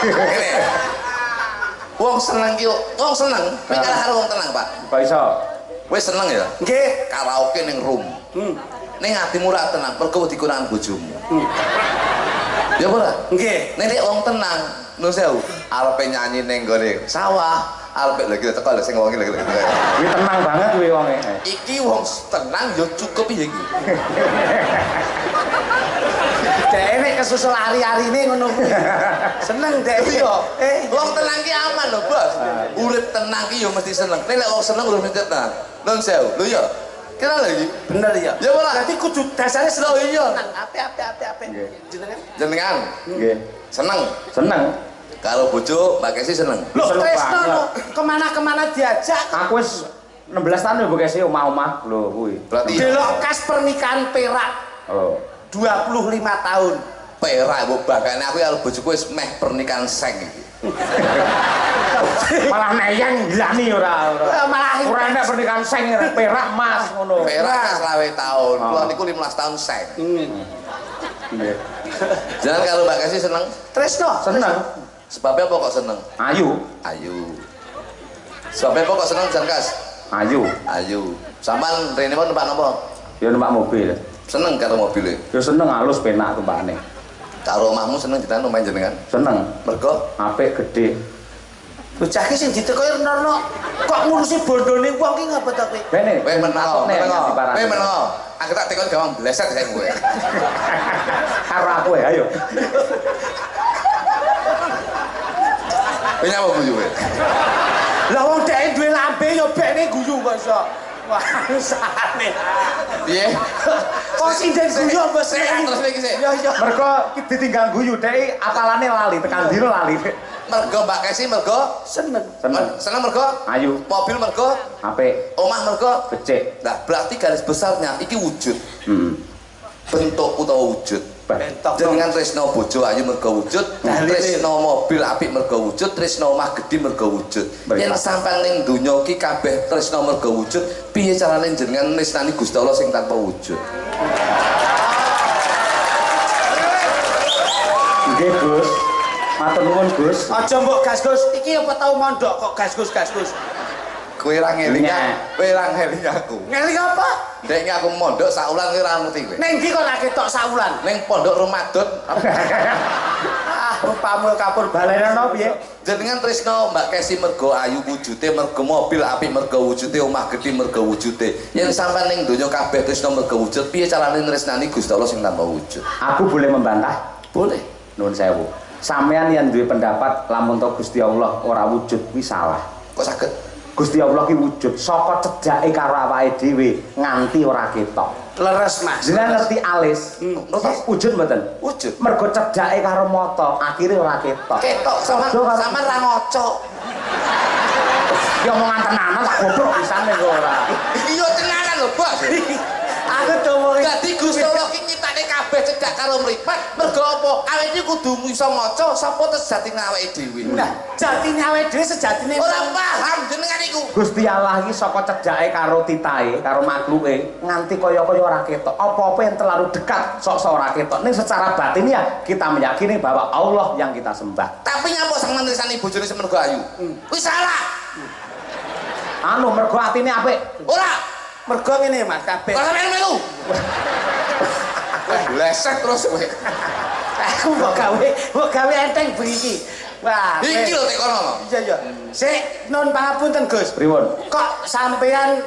Ngene. Wong seneng ki wong seneng, kowe kalah karo wong tenang, Pak. Kok iso? Kowe seneng ya? Nggih. Karaoke ning room. Ning atimu ora tenang, perkara dikurangan bojomu. Ya ora? Nggih. Nek wong tenang, nuwun sewu, arepe nyanyi ning gone sawah, arepe lagi teko lho sing wong iki lagi. Kuwi tenang banget kuwi wonge. Iki wong tenang ya cukup ya iki. Dek nek kesusul ari-arine ngono kuwi. Seneng dek yo. Wong tenang ki aman lho, Bos. Urip tenang ki ya mesti seneng. Nek wong seneng urip mesti tenang. Nuwun sewu. Lho ya. Kira lagi. Bener ya. Ya ora. Berarti kudu dasare Lho iya. Ape. Jenengan? Jenengan Nggih. seneng Seneng. karo bojo Mbak Kesi seneng. Loh, Seneng tresno banget. lho. Kemana-kemana diajak. Aku wis 16 tahun ya bekesi omah-omah lho kuwi. Berarti Delok kas pernikahan Perak Oh. 25 tahun. perak mbok bakane aku karo bojoku wis meh pernikahan seng iki. Malah neyeng gilani ora. Malah Ora enak pernikahan seng perak Mas ngono. Perak 20 tahun, kula niku 15 tahun seng. Nggih. Jangan kalau Mbak Kesi seneng, Tresno. Seneng. sebabnya apa kok seneng? Ayu. Ayu. Sebabnya apa kok seneng Jan Kas? Ayu. Ayu. Sampean rene pun numpak napa? Ya numpak mobil. Seneng karo mobile. Ya seneng halus penak tumpakane. Karo omahmu seneng kita numpak jenengan. Seneng. Mergo Apik gede. Bocah ki sing ditekoki Renono kok ngurusi bondone wong ki ngapa ta kowe? Bene. kowe meneng, meneng. Kowe Kowe meneng. Aku tak tekon gawang bleset saya kowe. Karo aku ya ayo. Kowe nyapa guyu kowe? Lah wong dhek duwe lambe ya bekne guyu kok iso. Wah, sane. Piye? Kok sinden guyu apa sih? Terus iki sih. Ya ya. Mergo ditinggal guyu dhek apalane lali tekan dino lali. Mergo Mbak Kesi mergo Seneng. Seneng. seneng mergo Ayu. mobil mergo Apik. omah mergo Becik. nah berarti garis besarnya iki wujud bentuk utawa wujud Bentuk. dengan tresno bojo ayu mergo wujud tresno mobil apik mergo wujud tresno omah gedhe mergo wujud yen sampean ning donya iki kabeh tresno mergo wujud piye carane jenengan nisnani Gusti Allah sing tanpa wujud Nggih, Gus. Matur nuwun, Gus. Aja mbok gas Gus, iki apa tau mondok kok gas Gus. kowe ra ngeling kowe ra ngeling aku Ngeling apa? nek aku mondok saulan kowe ra ngerti kowe Ning ndi kok lak ketok saulan? ning pondok Ramadan Ah, rupamu kapur balenono piye? jenengan tresno Mbak Kesi mergo ayu wujude mergo mobil apik mergo wujude omah gedhe mergo wujude yen sampean ning donya kabeh tresno mergo wujud piye carane nresnani Gusti Allah sing tanpa wujud Aku boleh membantah? boleh Nuwun sewu. Sampeyan yang duwe pendapat lamun to Gusti Allah ora wujud kuwi salah. kok saged Gusti Allah ki wujud saka cedhake karo awake dhewe nganti ora ketok. Leres Mas. Jenengan ngerti alis? Wujud mboten? wujud Mergo cedhake karo mata, akhire ora ketok. ketok sampean ra ngocok Ya omongan tenanan tak goblok pisane kok ora. iya tenanan lho Bos Aku domo dadi Gusti Allah ki nyiptake kabeh cedhak karo mripat mergo apa awake iki kudu iso maca sapa sejatine awake dhewe Nah, jatine awake dhewe sejatine ora paham jenengan iku Gusti Allah iki saka cedhake karo titahe, karo makhluke nganti kaya-kaya ora ketok. Apa-apa yang terlalu dekat sok-sok ora ketok. Ning secara batin ya kita meyakini bahwa Allah yang kita sembah. tapi nyapa sang mentrisani bojone semergo ayu kuwi salah Anu mergo atine apik. ora mergo ngene Mas kabeh. kok sampean melu lesek terus kowe Aku mbok gawe enteng begini. Wah, iki lho tek kono iya. Sik nun pangapunten Gus. Pripun? Kok sampean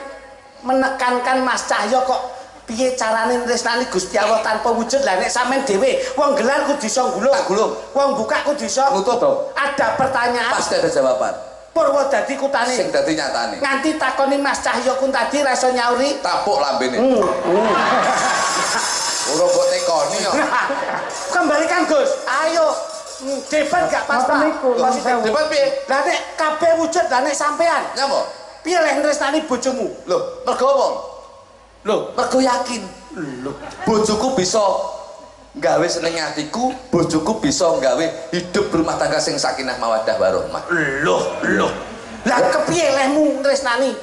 menekankan Mas Cahyo kok piye carane nresnani Gusti Allah tanpa wujud lah nek sampean dhewe wong gelar kudu iso gulung. Tak gulung. Wong buka kudu iso nutup Ada pertanyaan. pasti ada jawaban Purwodadi kutane. Sing dadi nyatane. Nganti takoni Mas Cahyo kun tadi rasa nyauri Tapuk lambene. Ora mbok tekoni yo. Kembalikan Gus. Ayo. Debat gak pas Pak. Debat piye? Lah nek kabeh wujud lah nek sampean. Nyapa? Piye lek nresnani bojomu? Lho, mergo apa? Lho, mergo yakin. Lho, bojoku bisa gawe seneng atiku, bojoku bisa gawe hidup rumah tangga sing sakinah mawaddah warahmah. Loh. Lah kepiye lehmu nresnani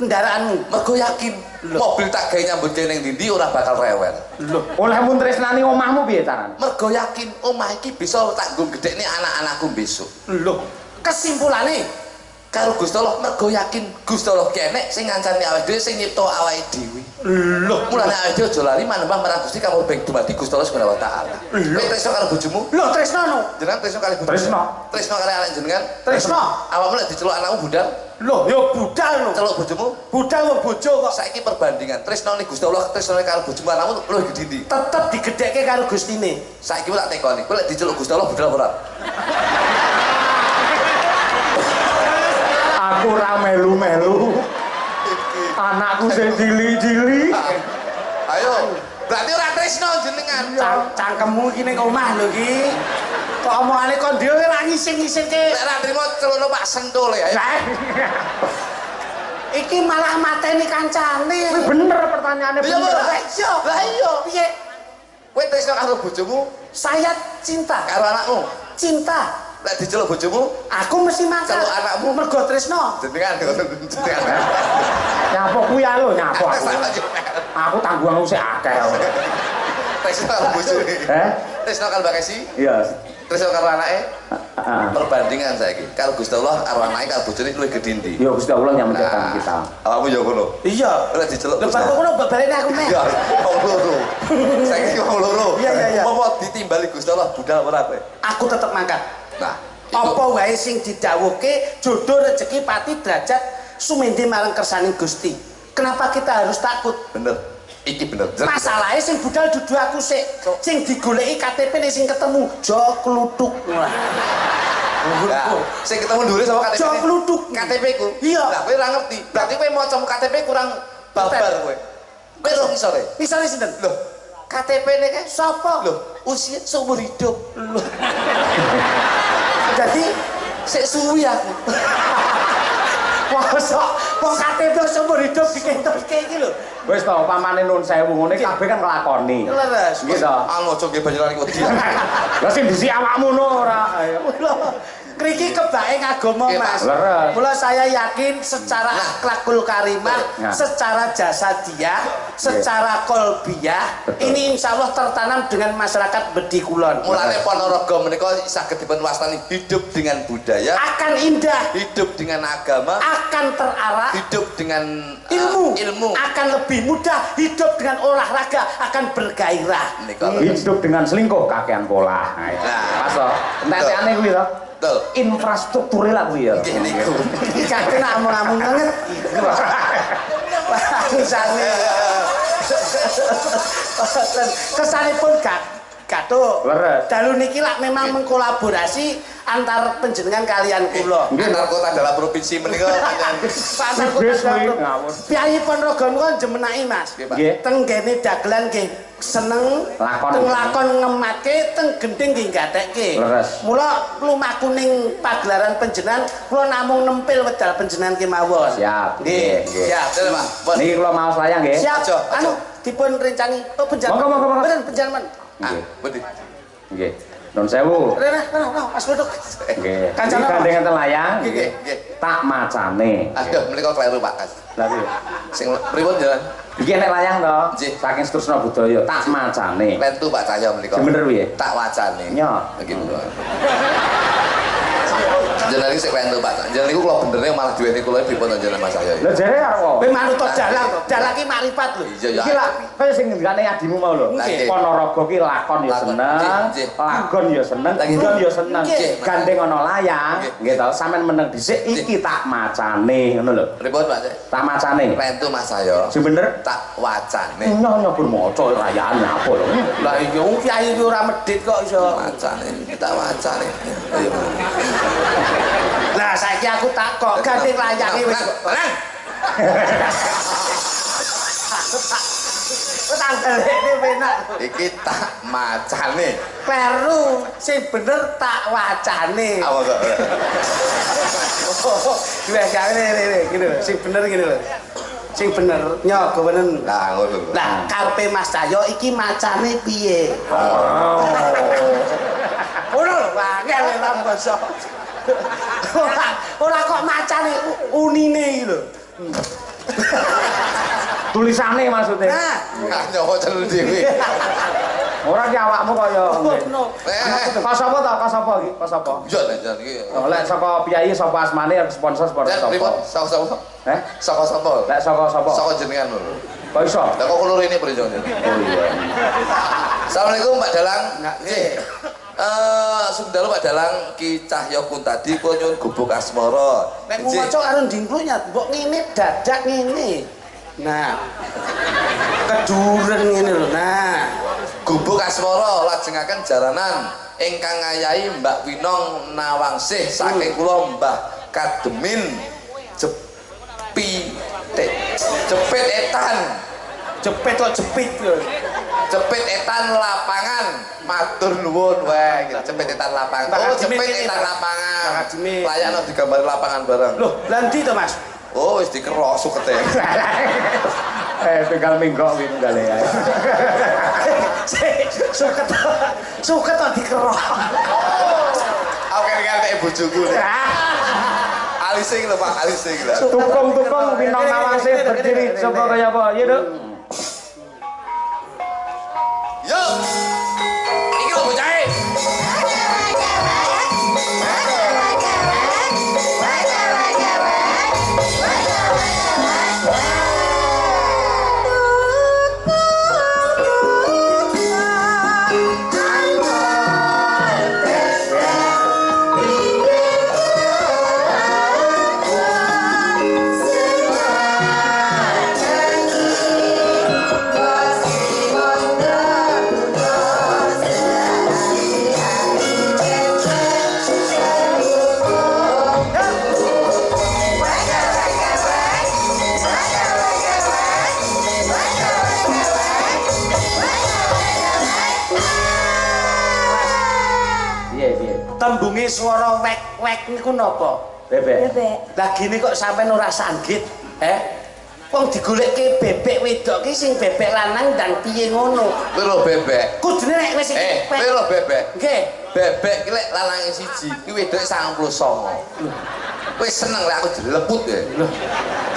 kendaraanmu? Mergo yakin mobil tak gawe nyambut gawe ning ndi ora bakal rewel. Lho, olehmu tresnani omahmu piye carane? Mergo yakin omah iki bisa tak nggo gedhekne anak-anakku besok. Loh, kesimpulane karo Gusti Allah mergo yakin Gusti Allah kenek sing ngancani awake dhewe sing nyipta awake dhewe. Loh, mulane awake dhewe aja lali manembah marang Gusti kanggo beng dumadi Gusti Allah Subhanahu wa taala. Kowe tresno karo bojomu? Loh, tresno no. Jenengan tresno kali bojomu? Tresno karo anak jenengan? Tresno. Awakmu lek diceluk anakmu budal? Loh, yo budal no. Celuk bojomu? Budal wong bojo kok. Saiki perbandingan tresnone Gusti Allah tresnone karo bojomu anakmu luwih gedhe ndi? Tetep digedhekke karo Gustine. Saiki tak tekoni, kowe lek diceluk Gusti Allah budal apa ora? Aku ora melu-melu. Anakku sing cili-cili. Ayo, berarti ora tresno jenengan. Cangkemmu iki ning omah lho iki. Kok omongane kon dhewe ora ngising-ngisingke. Lek ora trimo celukno Pak Sentul ya. Iki malah mateni kancane. Bener pertanyaannya bener. Lah iya. Piye? Kowe tresno karo bojomu? Saya cinta Karo anakmu? cinta. Lek diceluk bojomu? Aku mesti makan. Celuk anakmu? Mergo tresno. Jenengan. Nyapa kuwi ya lho, nyapa aku. Aku tanggunganku sik akeh. Tresno karo bojone. Tresno karo Mbak Kesi? Iya. Tresno karo anake? Perbandingan saiki. Karo Gusti Allah karo anake karo bojone luwih gedhe ndi? Ya Gusti Allah yang menciptakan kita. Awakmu yo ngono. Iya. Lek diceluk. Lho kok ngono balene aku meh. Ya, wong loro. Saiki wong loro. Iya. Apa ditimbali Gusti Allah budal ora kowe? Aku tetep mangkat. Nah, apa wae sing didhawuhke jodoh rezeki pati derajat sumende marang kersaning Gusti. Kenapa kita harus takut? bener. Iki bener. Masalahnya sing budal dudu aku sik. Sing digoleki KTP nih sing ketemu jo kluthuk. Nah, sing ketemu dhuwure sama KTP. Jo kluthuk KTP ku. Iya. Lah kowe ora ngerti. Berarti kowe maca KTP kurang babar kowe. Kowe ro ngisore. Misale sinten? Loh, KTP-ne kae Sapa? Loh, usia seumur hidup. Loh. Jadi Sik suwi aku. mosok wong KTP seumur hidup dikentokke iki lho. Wis to, pamane nun sewu ngene kabeh kan nglakoni. Leres. Nggih to. Ngojo nggih banjurane wedi. Lah sing disi awakmu no ora. Kriki kebake ngagama Mas. Leres. Mula saya yakin secara akhlakul karimah, secara jasadiah, secara kolbiah, ini insya Allah tertanam dengan masyarakat Bedi Kulon. Mulane Ponorogo menika saged dipun wastani hidup dengan budaya, Akan indah, hidup dengan agama, akan terarah, hidup dengan ilmu, akan lebih mudah, hidup dengan olahraga, akan bergairah. Hidup dengan selingkuh kakean pola. Pas to. Entek-entekane kuwi to. Betul. Infrastrukture lah kuwi ya. Nggih niku. Kakek ngomong-ngomong banget. Misalnya kesanipun Gato. Dalu niki lak memang mengkolaborasi antar panjenengan kalian kula. Antar kota dalam provinsi menika Antar kota Piyayi Ponorogo niku jemenaki Mas. Teng gene dagelan nggih seneng teng lakon ngematke teng gending nggih gatekke. Mula lumaku ning pagelaran panjenengan kula namung nempel wedal panjenengan kemawon. Siap. Nggih. Siap, Pak. Niki kula maos layang nggih. Siap. Anu dipun rencani penjaman. Monggo. Bener penjaman. Budi. Nggih. Nun sewu. Mas Duduk. Nggih. Kancane gandeng enten layang. Nggih. Tak macane. Aduh, menika kleru Pak. Lah piye? Sing pripun jalan? Iki nek layang to. Nggih. Saking Setrusna Budaya tak macane. Lentu Pak Cahyo menika. Sing bener piye? Tak wacane. Nya. Begitu. Jenengan iki sik lentu Pak. Jenengan niku kula benderne malah duweni kula pripun jenengan Mas Cahyo. Lah jare arep kok. Kowe manut dalang to. Dalang ki marifat lho. Iya ya. Iki lak kaya sing ngendikane adimu mau lho. Ponorogo ki lakon ya seneng, lagon ya seneng, budal ya seneng. Gandeng ana layang, nggih to. Sampeyan meneng dhisik iki tak macane ngono lho. Pripun Pak? Tak macane. Lentu Mas Cahyo. Sing bener Tak wacane. nyonya pun maca rayane apa lho. Lah iya wong kiai iki ora medhit kok iso. Wacane. Tak wacane. Ayo. Nah, saiki aku takok, ganti layani wis. Tenang. Tanggal ini penak. Iki tak macane. Peru sing bener tak wacane. Apa kok? Gila gini lho, sing bener gini lho. Sing bener nyok bener. Lah ngono. Lah karepe Mas Cahyo iki macane piye? Ora wangel lah basa. Ora kok macane unine iki lho. Tulisane maksudnya. Nah, nyawa celul dhewe. Ora ki awakmu kaya. Kos apa to? Kos apa iki? Kos apa? Yo jan iki. Lek saka piyayi sapa asmane sponsor sapa? Sapa? Heh? Saka sapa? Lek saka sapa? Saka jenengan lho. Kok iso? Lah kok loro ini perjanjian. Oh iya. Assalamualaikum Pak Dalang. nggih. Sundalo Pak Dalang Ki Cahyo pun tadi kok nyun gubuk asmara. Nek maca karo ndingklunya mbok ngene dadak ngene. Nah. Keduren ngene lho. Nah. Gubuk asmara lajengaken jaranan ingkang ngayahi Mbak Winong Nawangsih saking kula Mbah Kademin Jepit etan. Jepit kok jepit lho. Jepit etan lapangan. Matur nuwun wae, jepit etan lapangan. Oh, jepit etan lapangan. Layakno digambar lapangan bareng. Loh, lha ndi to, Mas? Oh, wis dikerok sukete. Tinggal minggok kuwi tunggale ae. Suket to dikerok. Aku kan kayak bojoku. Alising lho Pak, alising lho. Tukung-tukung Winong Nawangsih berdiri sapa kaya apa? Iya, Duk. Yo. Iki lho bocahe. Tembunge swara wek-wek niku napa? Bebek. Lah gini kok sampean ora sanggit, Wong digolekke bebek wedok ki sing bebek lanang dan piye ngono? Lho bebek. Kudune nek wis lho bebek. Nggih. Bebek ki lek lanange siji, ki wedoke 99. Wis seneng lek aku dileput ya.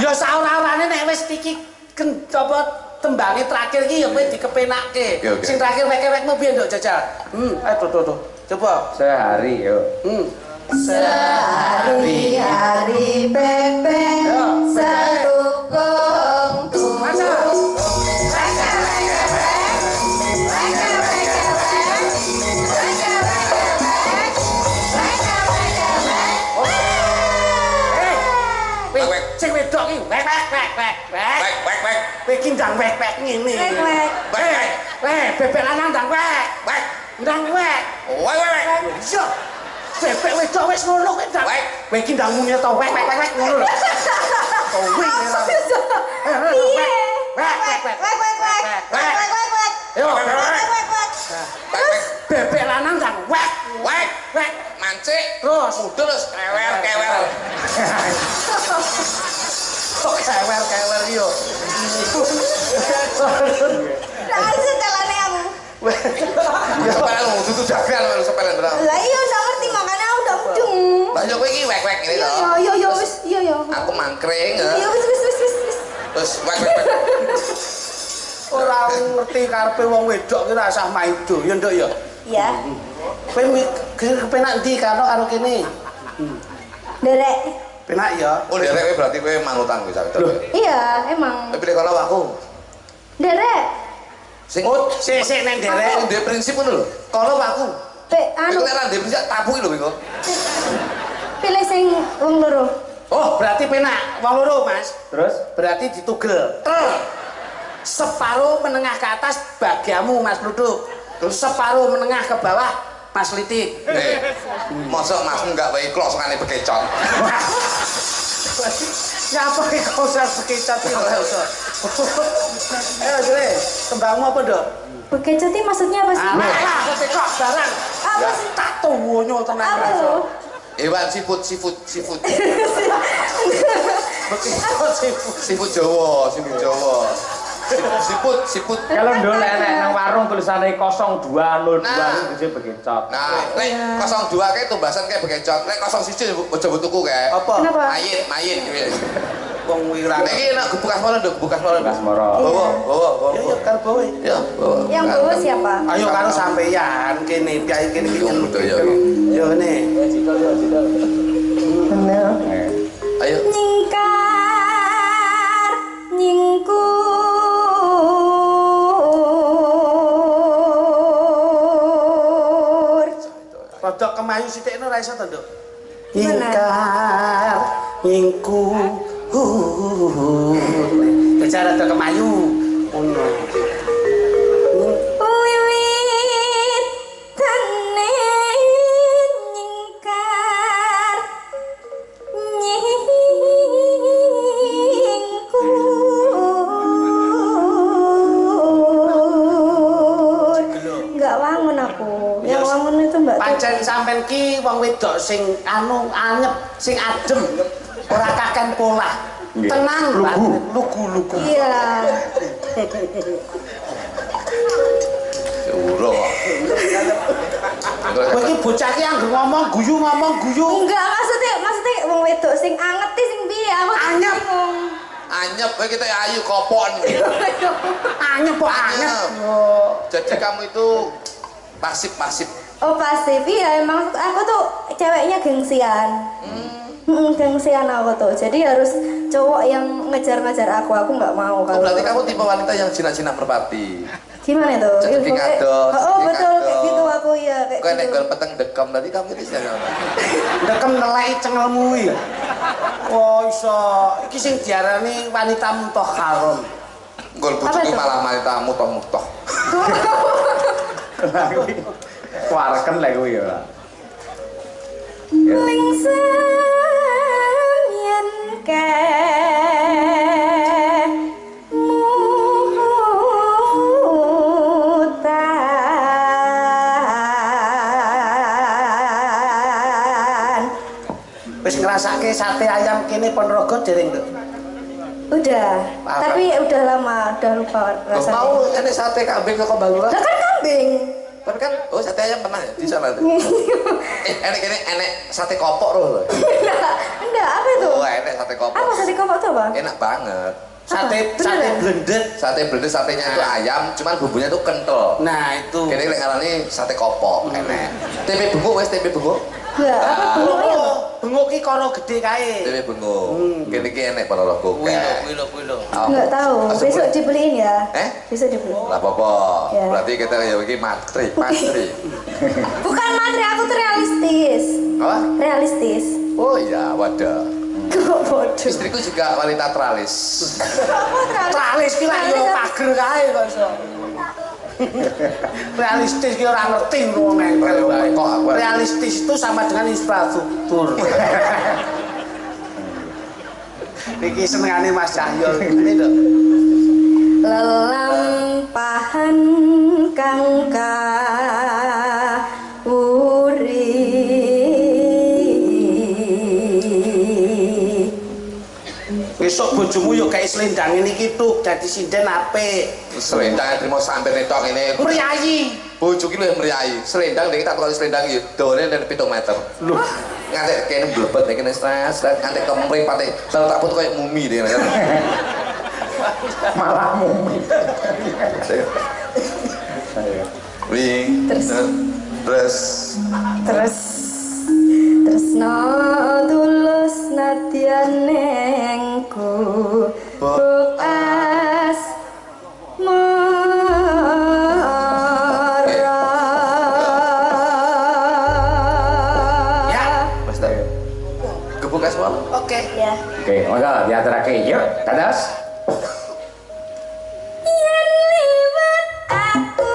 Ya saora-orane nek wis iki apa tembange terakhir ki ya kowe dikepenakke. Sing terakhir wek-wekmu piye nduk jajal? Tuh. Coba. Sehari yo. Sehari-hari bebek setukung tunggu. Sing wedok iki wek. Kowe iki ndang wek ngene. Bebek lanang ndang wek. Ndang wek. Yo. Bebek wedok wis ngono kowe ndang. Kowe iki ndang muni to wek ngono lho. Oh wek. Bebek lanang ndang wek. Mancik Terus terus kewel. Kok kewel yo. Lah iso calane aku. Ya sepelen tutu jagal lho sepelen terang. Lah iya ndak ngerti makanya aku ndak mudeng. Lah yo kowe iki wek ngene to. Yo wis iya. Aku mangkring ya. Iya wis. Terus wek. Ora ngerti karepe wong wedok ki ora usah maido ya nduk ya. Iya. Kowe kepenak ndi karo kene? Derek. Penak ya. Oh derek kowe berarti kowe manutan kowe cawet. Iya, emang. Tapi nek kalau aku Derek. sing Sik neng derek. ndek prinsip ngono lho. Kalau aku Anu Nek ora ndek prinsip tabuki lho kowe. pilih sing wong loro. Oh, berarti penak wong loro, Mas. Terus Berarti ditugel. Separuh menengah ke atas bagiamu Mas Luduk. Terus separuh menengah ke bawah Mas Litik. Mosok Mas enggak wae ikhlas ngene bekecot. Nyapa iki konser bekecot iki iso. Jere, tembangmu apa, Dok? Bekecot ini maksudnya apa sih? Alah, bekecot barang. Apa sih? Tak tuwonyo tenan. Apa lo? Hewan seafood. Seafood Jawa. Siput. Kalau ndolek nek nang warung tulisane 0202 iki bekecot. Nah, nek 02 kae tumbasan kae bekecot. Nek 01 aja tuku kae. Apa? Kenapa? Mayit. Wong wirang. Nek iki nek bekas moron, bekas moron. Bawa. Ya karo bawa. Ya, bawa. Yang bawa siapa? Ayo karo sampeyan kene piye kene iki budaya. Yo ne. Ayo. Nyingkar nyingkur Rodok kemayu sithikno ra iso to, Nduk? Gimana? Ingku. Bicara rodok kemayu. Ngono. Wiwit tane nyingkar nyingkur. Enggak wangun aku. Yang wangun itu Mbak. Pancen sampean ki wong wedok sing anyep, sing adem. Ora kaken polah. Tenang, lugu. Iya. Urung kok. Kowe iki bocah ki anggere ngomong guyu. Enggak maksudnya wong wedok sing anget iki sing piye? Aku Anyep. bingung. Anyep kowe kita ayu kopon. Anyep kok anyep. Jadi kamu itu pasif. Oh pasif ya emang aku tuh ceweknya gengsian. Gengsian aku tuh. Jadi harus cowok yang ngejar-ngejar aku nggak mau kalau. Berarti kamu tipe wanita yang jinak-jinak merpati. Gimana tuh? Jadi ngados. Oh betul kayak gitu aku ya kayak Kau nek gitu. gol peteng dekam tadi kamu itu siapa? Ndekem neleki cengelmu iki. Oh iso. Iki sing diarani wanita mutahharun. Gol bojoku malah wanita mutoh-mutoh. Kuareken lek kuwi ya. Lingsang yen mutan. Wis ngrasake sate ayam kene Ponorogo dereng, Nduk? Udah, tapi udah lama, udah lupa rasanya. Mau ini sate kambing ke Balura? Lah kan kambing. Tapi kan, sate ayam pernah ya di sana tuh. Enek sate kopok loh. Enggak, apa itu? Oh, enek sate kopok. Apa sate kopok itu apa? Enak banget. Sate blended. Sate blended, satenya itu ayam, cuman bumbunya tuh kental. Nah, itu. Kene lek ngarani sate kopok, enek. Tempe bengok wis tempe bengok. Enggak, apa bengoknya apa? Bengok ki kono gede kae. Tempe bengok. Kene ki enek Ponorogo. Kuwi lho. Enggak tahu, besok dibeliin ya. Besok dibeliin. Lah apa-apa. Ya. Berarti kita ya iki matri. Bukan matri, aku tuh realistis. Apa? Realistis. Oh iya, wadah. Kok bodoh. Istriku juga wanita tralis. Tralis ki lak yo pager kae kok iso. Realistis ki ora ngerti wong nempel wae. Realistis itu sama dengan infrastruktur. Iki senengane Mas Cahyo ngene lho. Lelampahan kang kawuri Besok bojomu yo gawe slendang ngene iki tuk dadi sinden apik. Selendang trimo sampe netok ngene. Mriyayi. Bojo ki lho mriyayi. Selendang nek tak tukang selendang iki dawane nek 7 meter. Lho, ngantek kene blebet nek kene stres, ngantek kemripate. Lalu tak put koyo mumi dene. Malah mumi. Wing. Terus tresno tulus nadyan engku bekas Mas tak. Kebukas wae. Oke. ya. Oke, monggo diaturake. Yuk, dados. Yen liwat aku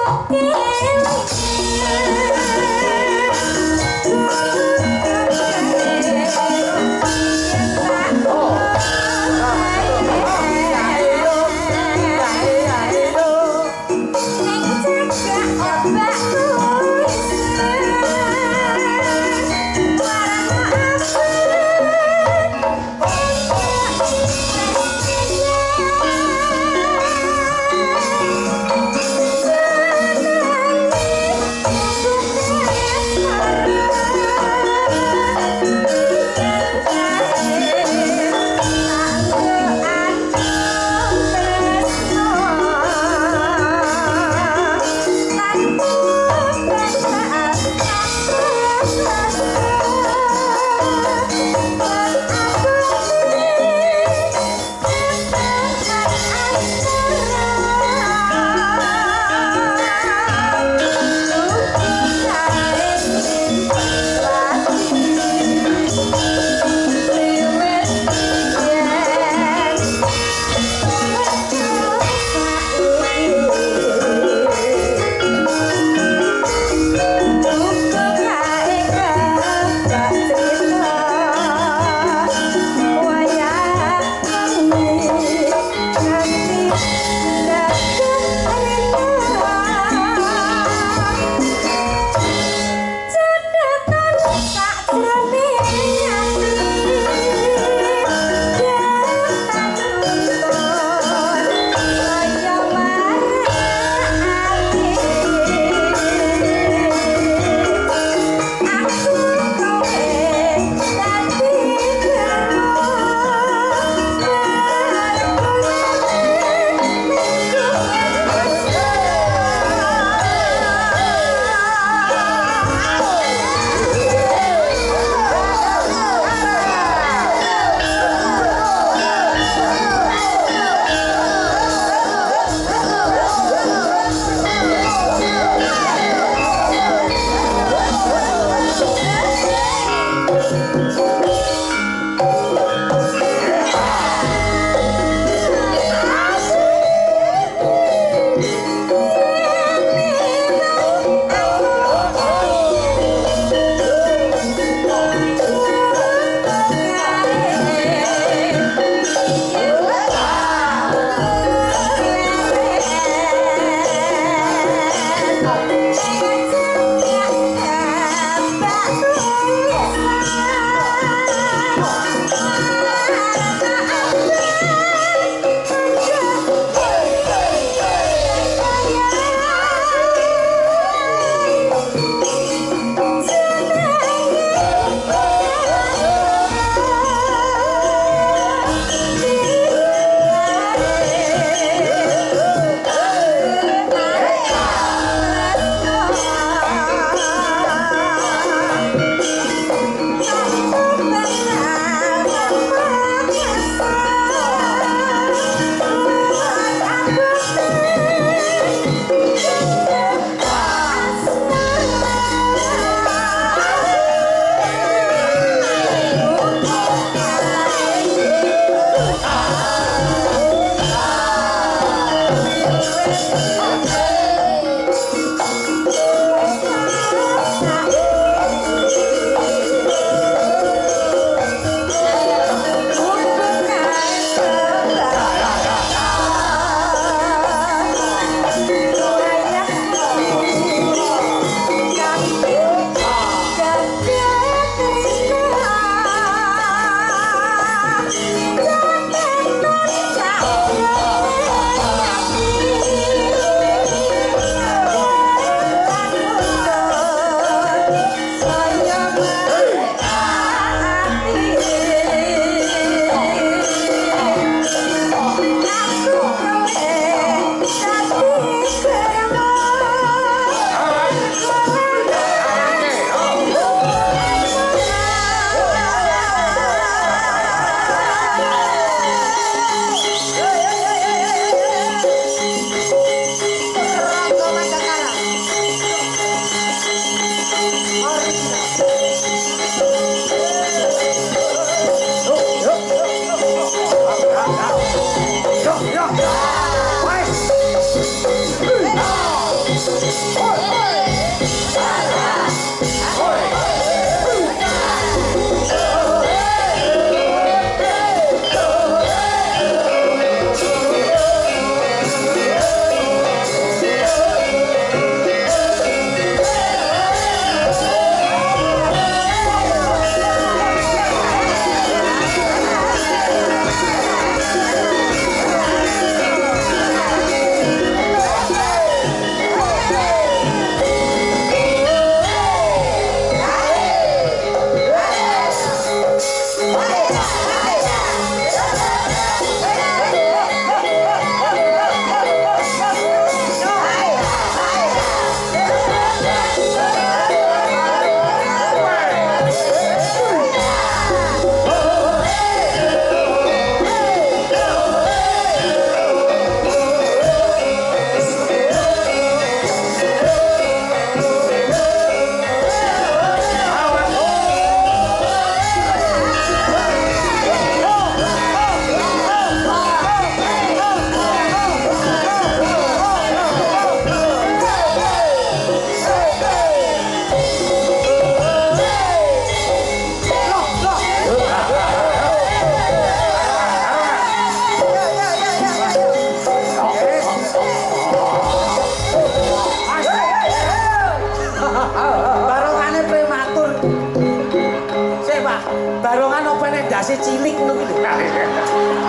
barongan apa nek ndase cilik ngono kuwi lho.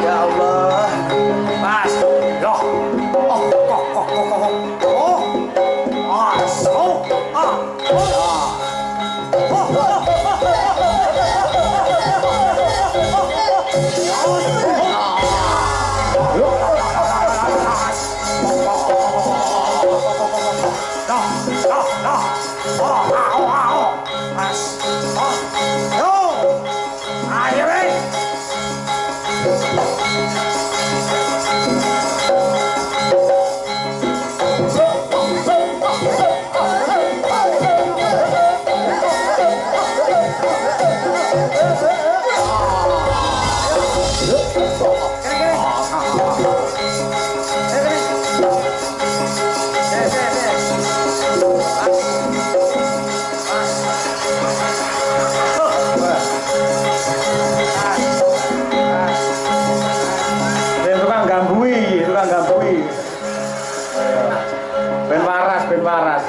Ya Allah. Mas. Loh. Oh, kok. Oh. Ah, so. Ah. Ben waras.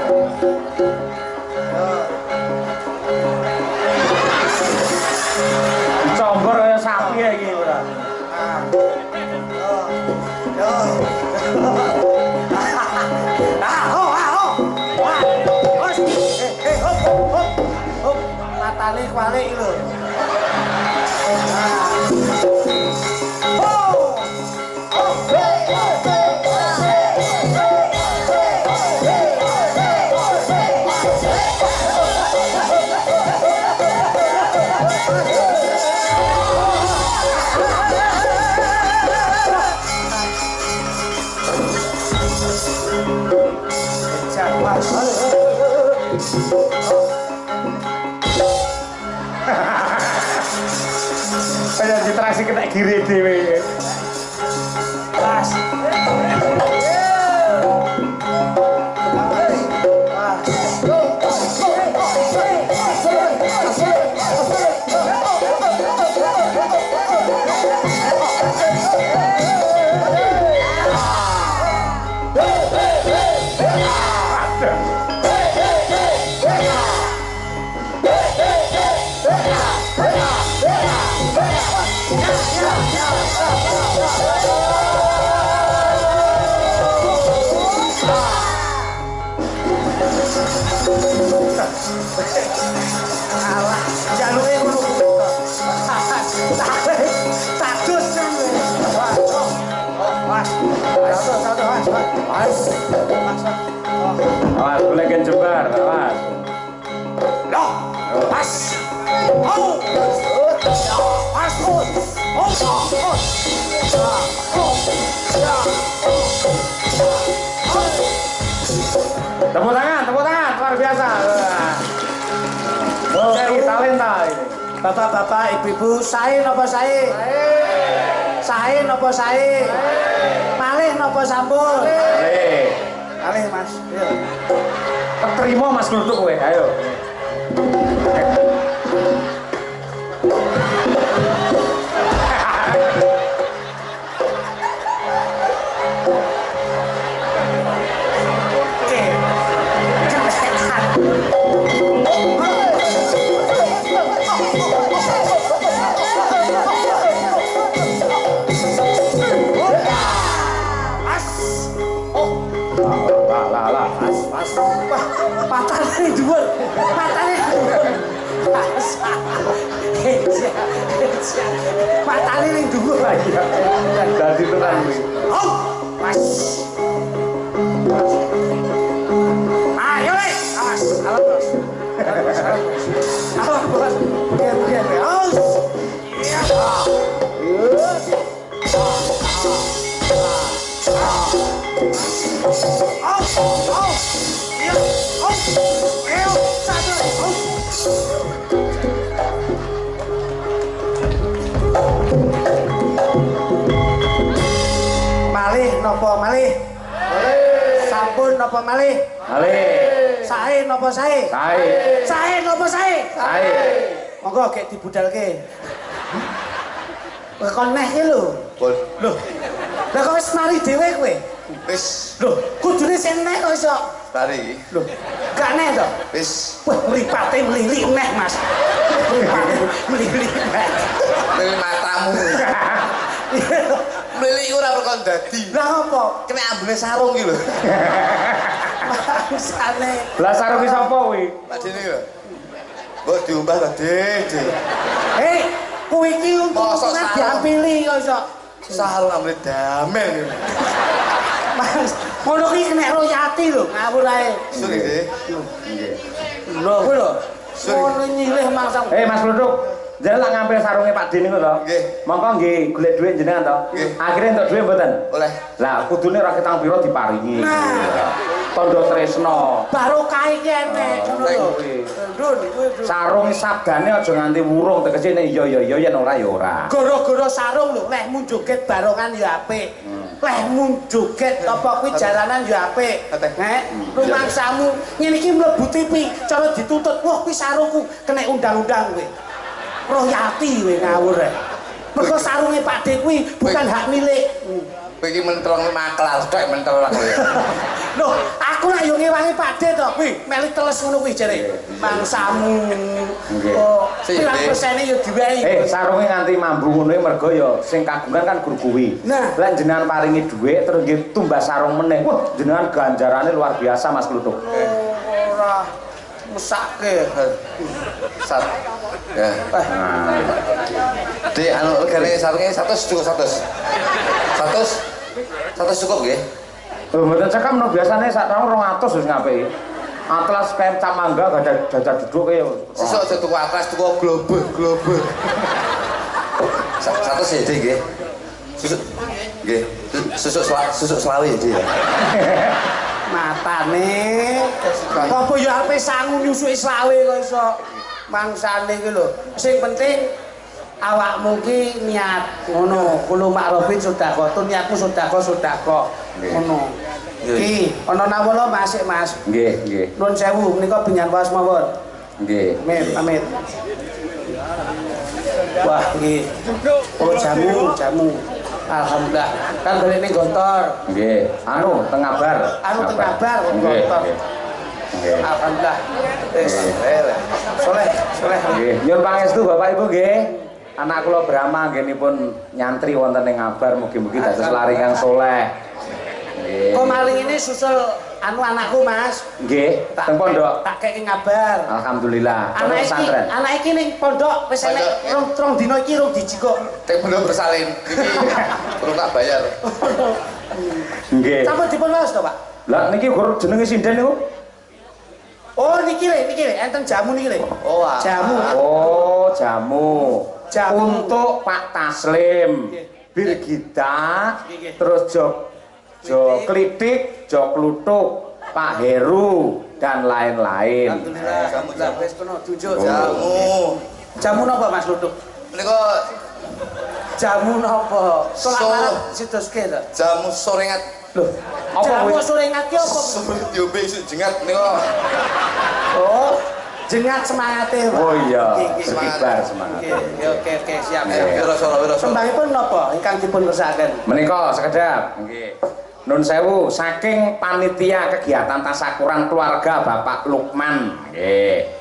Dicombor kaya sapi iki ora. Matane kwalik lho. Kayak ditraksi kena gire dhewe. Mas. Alah, jaluke ngono kuwi to. Takut sing. Awas, boleh kan jebar, awas. Loh, pas. Oh. Pas. Tepuk tangan, luar biasa. Oh, ini talenta ini. Bapak-bapak, ibu-ibu, sae napa sae? Sae napa sae? Malih napa sampun? Malih, Mas. Iya. Terima Mas Kluthuk kowe, ayo. Matane dhuwur. Matane ning dhuwur. Dadi tenan kuwi. Oh, Mas. Ayo le, awas, alat bos. Awas bos. Biar. Awas. Iya. Malih napa malih? Sampun napa malih? Malih. Sae napa sae? Sae. Sae napa sae? Sae. Monggo gek dibudalke. Kon neh ki lho. Lho. Lah kok wis mari dhewe kowe? Wis. Lho, kudune sing nek kok iso. Tari. Loh, gak neh to? Wis Wah, mripate mlirik neh, Mas. Mripate mlirik neh. mili matamu. Mili ora perkon dadi. Lah apa? Kena ambune sarung iki lho. Maksane. Lah sarunge sapa kuwi? Pak Dene lho. Mbok diumbah ta, Dik. Hei, kuwi iki untuk Mosok nek sarung. diampili kok iso. Sarung ambune damel iki. Mas, ngono ki kena royati lho, ngawur ae. Sun iki. Lho, kuwi lho. Ngono nyilih mangsa. Mas Luduk, jenengan lak ngambil sarunge Pak Din niku to? Nggih. Monggo nggih golek dhuwit jenengan to? Nggih. Akhire entuk dhuwit mboten? Oleh. Lah kudune ora ketang pira diparingi. Nah. Tondo tresno. Barokah iki enek ngono lho. Ndun, kuwi Ndun. Sarung sabdane aja nganti wurung tegese nek iya ya yen ora ya ora. Gara-gara sarung lho, lehmu joget barongan ya apik. Lehmu joget apa kuwi jalanan ya apik. Nek rumangsamu ngene iki mlebu TV, cara dituntut, wah kuwi sarungku kena undang-undang kowe. Royalti kowe ngawur rek. Mergo sarunge Pak D kuwi bukan hak milik. Kowe iki mentelong maklar tok mentelong kowe. Loh, aku lak yo ngewangi Pak D to, kuwi meli teles ngono kuwi jare. Mangsamu. Oh, pirang persene yo diwehi. Sarunge nganti mambu ngono mergo ya sing kagungan kan guru kuwi. Nah, lan jenengan paringi dhuwit terus nggih tumbas sarung meneh. Wah, jenengan ganjarane luar biasa Mas Kluthuk. ora mesake. Sat. Ya. Di anu regane sarunge 100 cukup 100. 100 cukup nggih. Lho mboten cekam no biasane sak taun 200 wis ngapik. Atlas kayak cap mangga gak ada jajar duduk ya. Sesuk aja tuku atlas tuku global. 100 ya Dik nggih. Susuk nggih. Susuk selawe ya Dik. Matane apa ya ape sangu nyusuki slawe kok iso mangsane iki lho. Sing penting awakmu ki niat ngono. Kulo makrofin sedekah, niatmu sedekah. Ngono. Iki ana nawala Mas. Nggih. Nuwun sewu menika benyan waos mawon. Nggih. Pamit. Wah, iki. Oh, jamu. Alhamdulillah. Kan golek ning Gontor. Nggih. Anu Tengabar. Nggih. Alhamdulillah. Wis. Soleh. Nggih. Nyuwun pangestu Bapak Ibu nggih. Anak kula Brahma nggenipun nyantri wonten ing Ngabar mugi-mugi dados laringan soleh. Nggih. Kok maling ini susul anu anakku Mas. Nggih, teng pondok. Tak kei ngabar. Alhamdulillah. Anak iki ning pondok wis enek rong dina iki rong dijikok. Teng pondok bersalin. Iki perlu tak bayar. Nggih. Sampun dipun waos to, Pak? Lah niki gur jenenge sinden niku? Oh, niki le, enten jamu niki le. Oh, jamu. Oh, jamu. Untuk Pak Taslim. Birgita, terus Jo Klitik, Jo Kluthuk, Pak Heru dan lain-lain. Alhamdulillah, alhamdulillah wis kono tunjuk Jamu napa Mas Kluthuk? Menika Jamu napa? Tolak marang sidoske to. jamu sorengat. Lho, Apa jamu kuwi? sorengat ki apa? Sebelum diombe isuk jengat menika. Oh, jengat semangate. Pak. Oh iya, Nggih, berkibar semangat. Oke, siap. Wirasa. Sembahipun napa ingkang dipun kersakaken? Menika sekedap. Nggih. Nun sewu saking panitia kegiatan tasakuran keluarga Bapak Lukman. Nggih.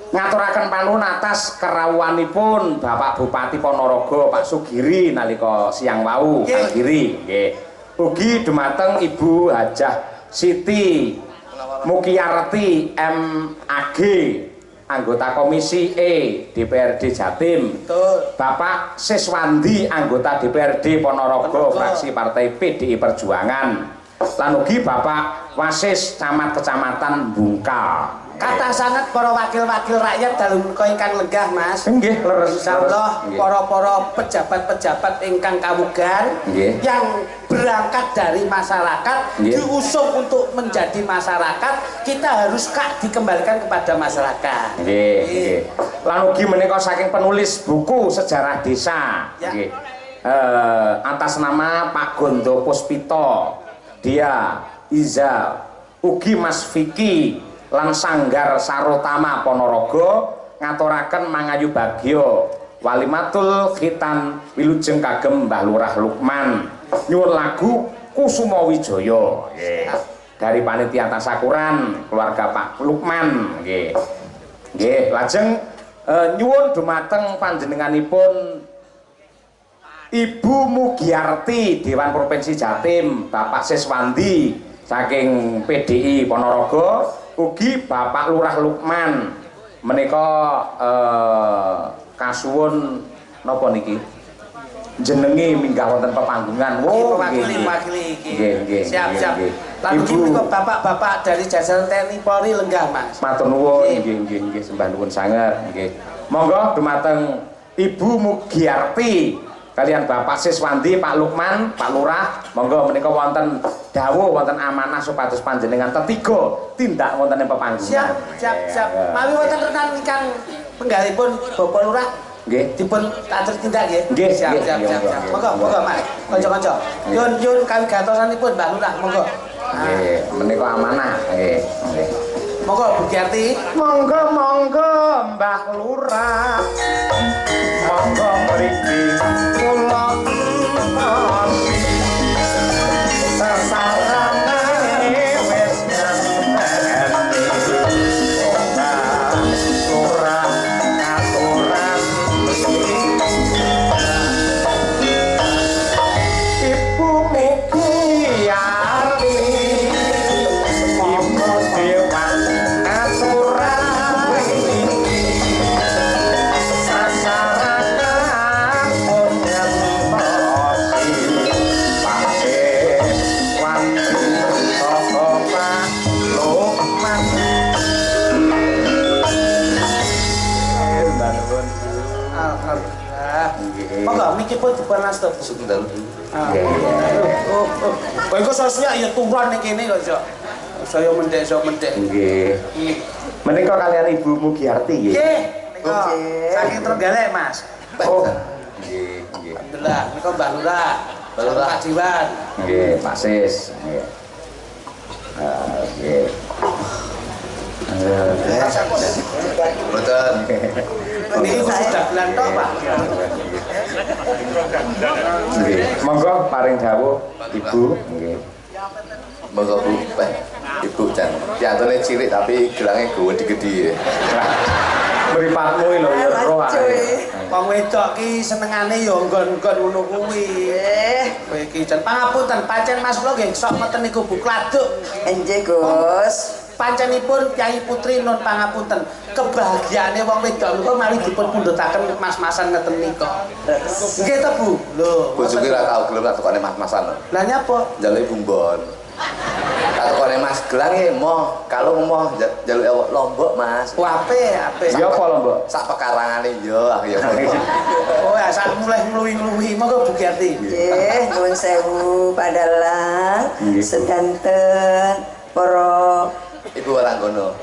Ngaturaken panuwun atas kerawuhanipun Bapak Bupati Ponorogo Pak Sugiri nalika siang wau, Kang Giri. Nggih. Ugi dumateng Ibu Hajah Siti Mukiyarti MAG, anggota Komisi E DPRD Jatim. Betul. Bapak Siswandi, anggota DPRD Ponorogo, fraksi Partai PDI Perjuangan. Lan ugi Bapak Wasis Camat Kecamatan Bungkal. Kata sangat para wakil-wakil rakyat dalam menika ingkang lenggah Mas. Nggih, leres. Insyaallah Nggih. para pejabat-pejabat ingkang kamugan Nggih. yang berangkat dari masyarakat Nggih. diusung untuk menjadi masyarakat, kita harus dikembalikan kepada masyarakat. Nggih. Lan ugi menika saking penulis buku sejarah desa. Ya. Nggih. Atas nama Pak Gondo Puspito, dia Iza, ugi Mas Vicky lan Sanggar Sarotama Ponorogo ngaturaken mangayu bagyo walimatul khitan wilujeng kagem Mbah Lurah Lukman nyuwun lagu Kusuma Wijaya. Nggih. dari panitia tasakuran keluarga Pak Lukman nggih. Nggih, lajeng nyuwun dumateng panjenenganipun Ibu Mugiarti Dewan Provinsi Jatim, Bapak Siswandi saking PDI Ponorogo, ugi Bapak Lurah Lukman menika kasuwun napa niki? Jenenge minggah wonten pepanggungan. Oh, wakili iki. Siap. Lalu menika bapak-bapak dari jajaran TNI Polri lenggah, Mas. Matur nuwun, nggih, sembah nuwun sanget, nggih. Monggo dumateng Ibu Mugiarti kalian Bapak Siswandi, Pak Lukman, Pak Lurah, monggo menika wonten dawuh wonten amanah supados panjenengan tetiga tindak wonten ing pepanggungan. Siap. Mawi wonten rekan ingkang penggalipun Bapak Lurah nggih dipun atur tindak nggih. Nggih, siap. Monggo Mas. Kanca-kanca. Nyun kawigatosanipun Mbah Lurah, monggo. Nggih, menika amanah nggih. Monggo Bu Giarti. Monggo Mbah Lurah. Monggo mriki kula ngopi. Sasarane wis ngerti. Mbah Lurah aturan Ibu Mugiarti. Ibu Dewan aturan sasarakan punyen tosi pakai wanti toko Pak Lukman. Alhamdulillah. Monggo niki pun dipun astut. Sebentar. Kok iku sosnya ya turun ning kene kok, Cok. Saya mendek. Nggih. Menika kalian Ibu Mugiarti nggih. Nggih, nika saking Trenggalek, Mas. Oh. Nggih. Alhamdulillah, nika Mbah Lurah, Pak Diwan. Nggih, Pak Sis. Nggih. Nggih. Betul. Niki sudah bulan tok, Pak. Nggih. Monggo paring dawuh Ibu. Nggih. Monggo Bu. Ibu Jan. Piantune cilik tapi gelangnya gede-gede. Mripatmu lho ya roh ae. Wong wedok ki senengane ya nggon-nggon ngono kuwi. Kowe iki jan pangapunten, pancen Mas kula nggih sok meten niku Bu Kladuk. Enje Gus. Pancenipun Kyai Putri Nun pangapunten. Kebahagiaane wong wedok niku mari dipun pundhutaken mas-masan ngeten nika. Nggih to Bu? Lho, Bojoku ora tau gelem tak tukane mas-masan. Lah nyapa? Njaluk bumbon. Tak tukane Mas gelang moh, kalau moh njaluk lombok Mas. Apik. Ya apa lho, Mbok? Sak pekarangane yo ya. Oh, ya sak mulai ngluwi-ngluwi monggo Bu Giarti. Nggih, nuwun sewu padalang sedanten para Ibu Waranggono.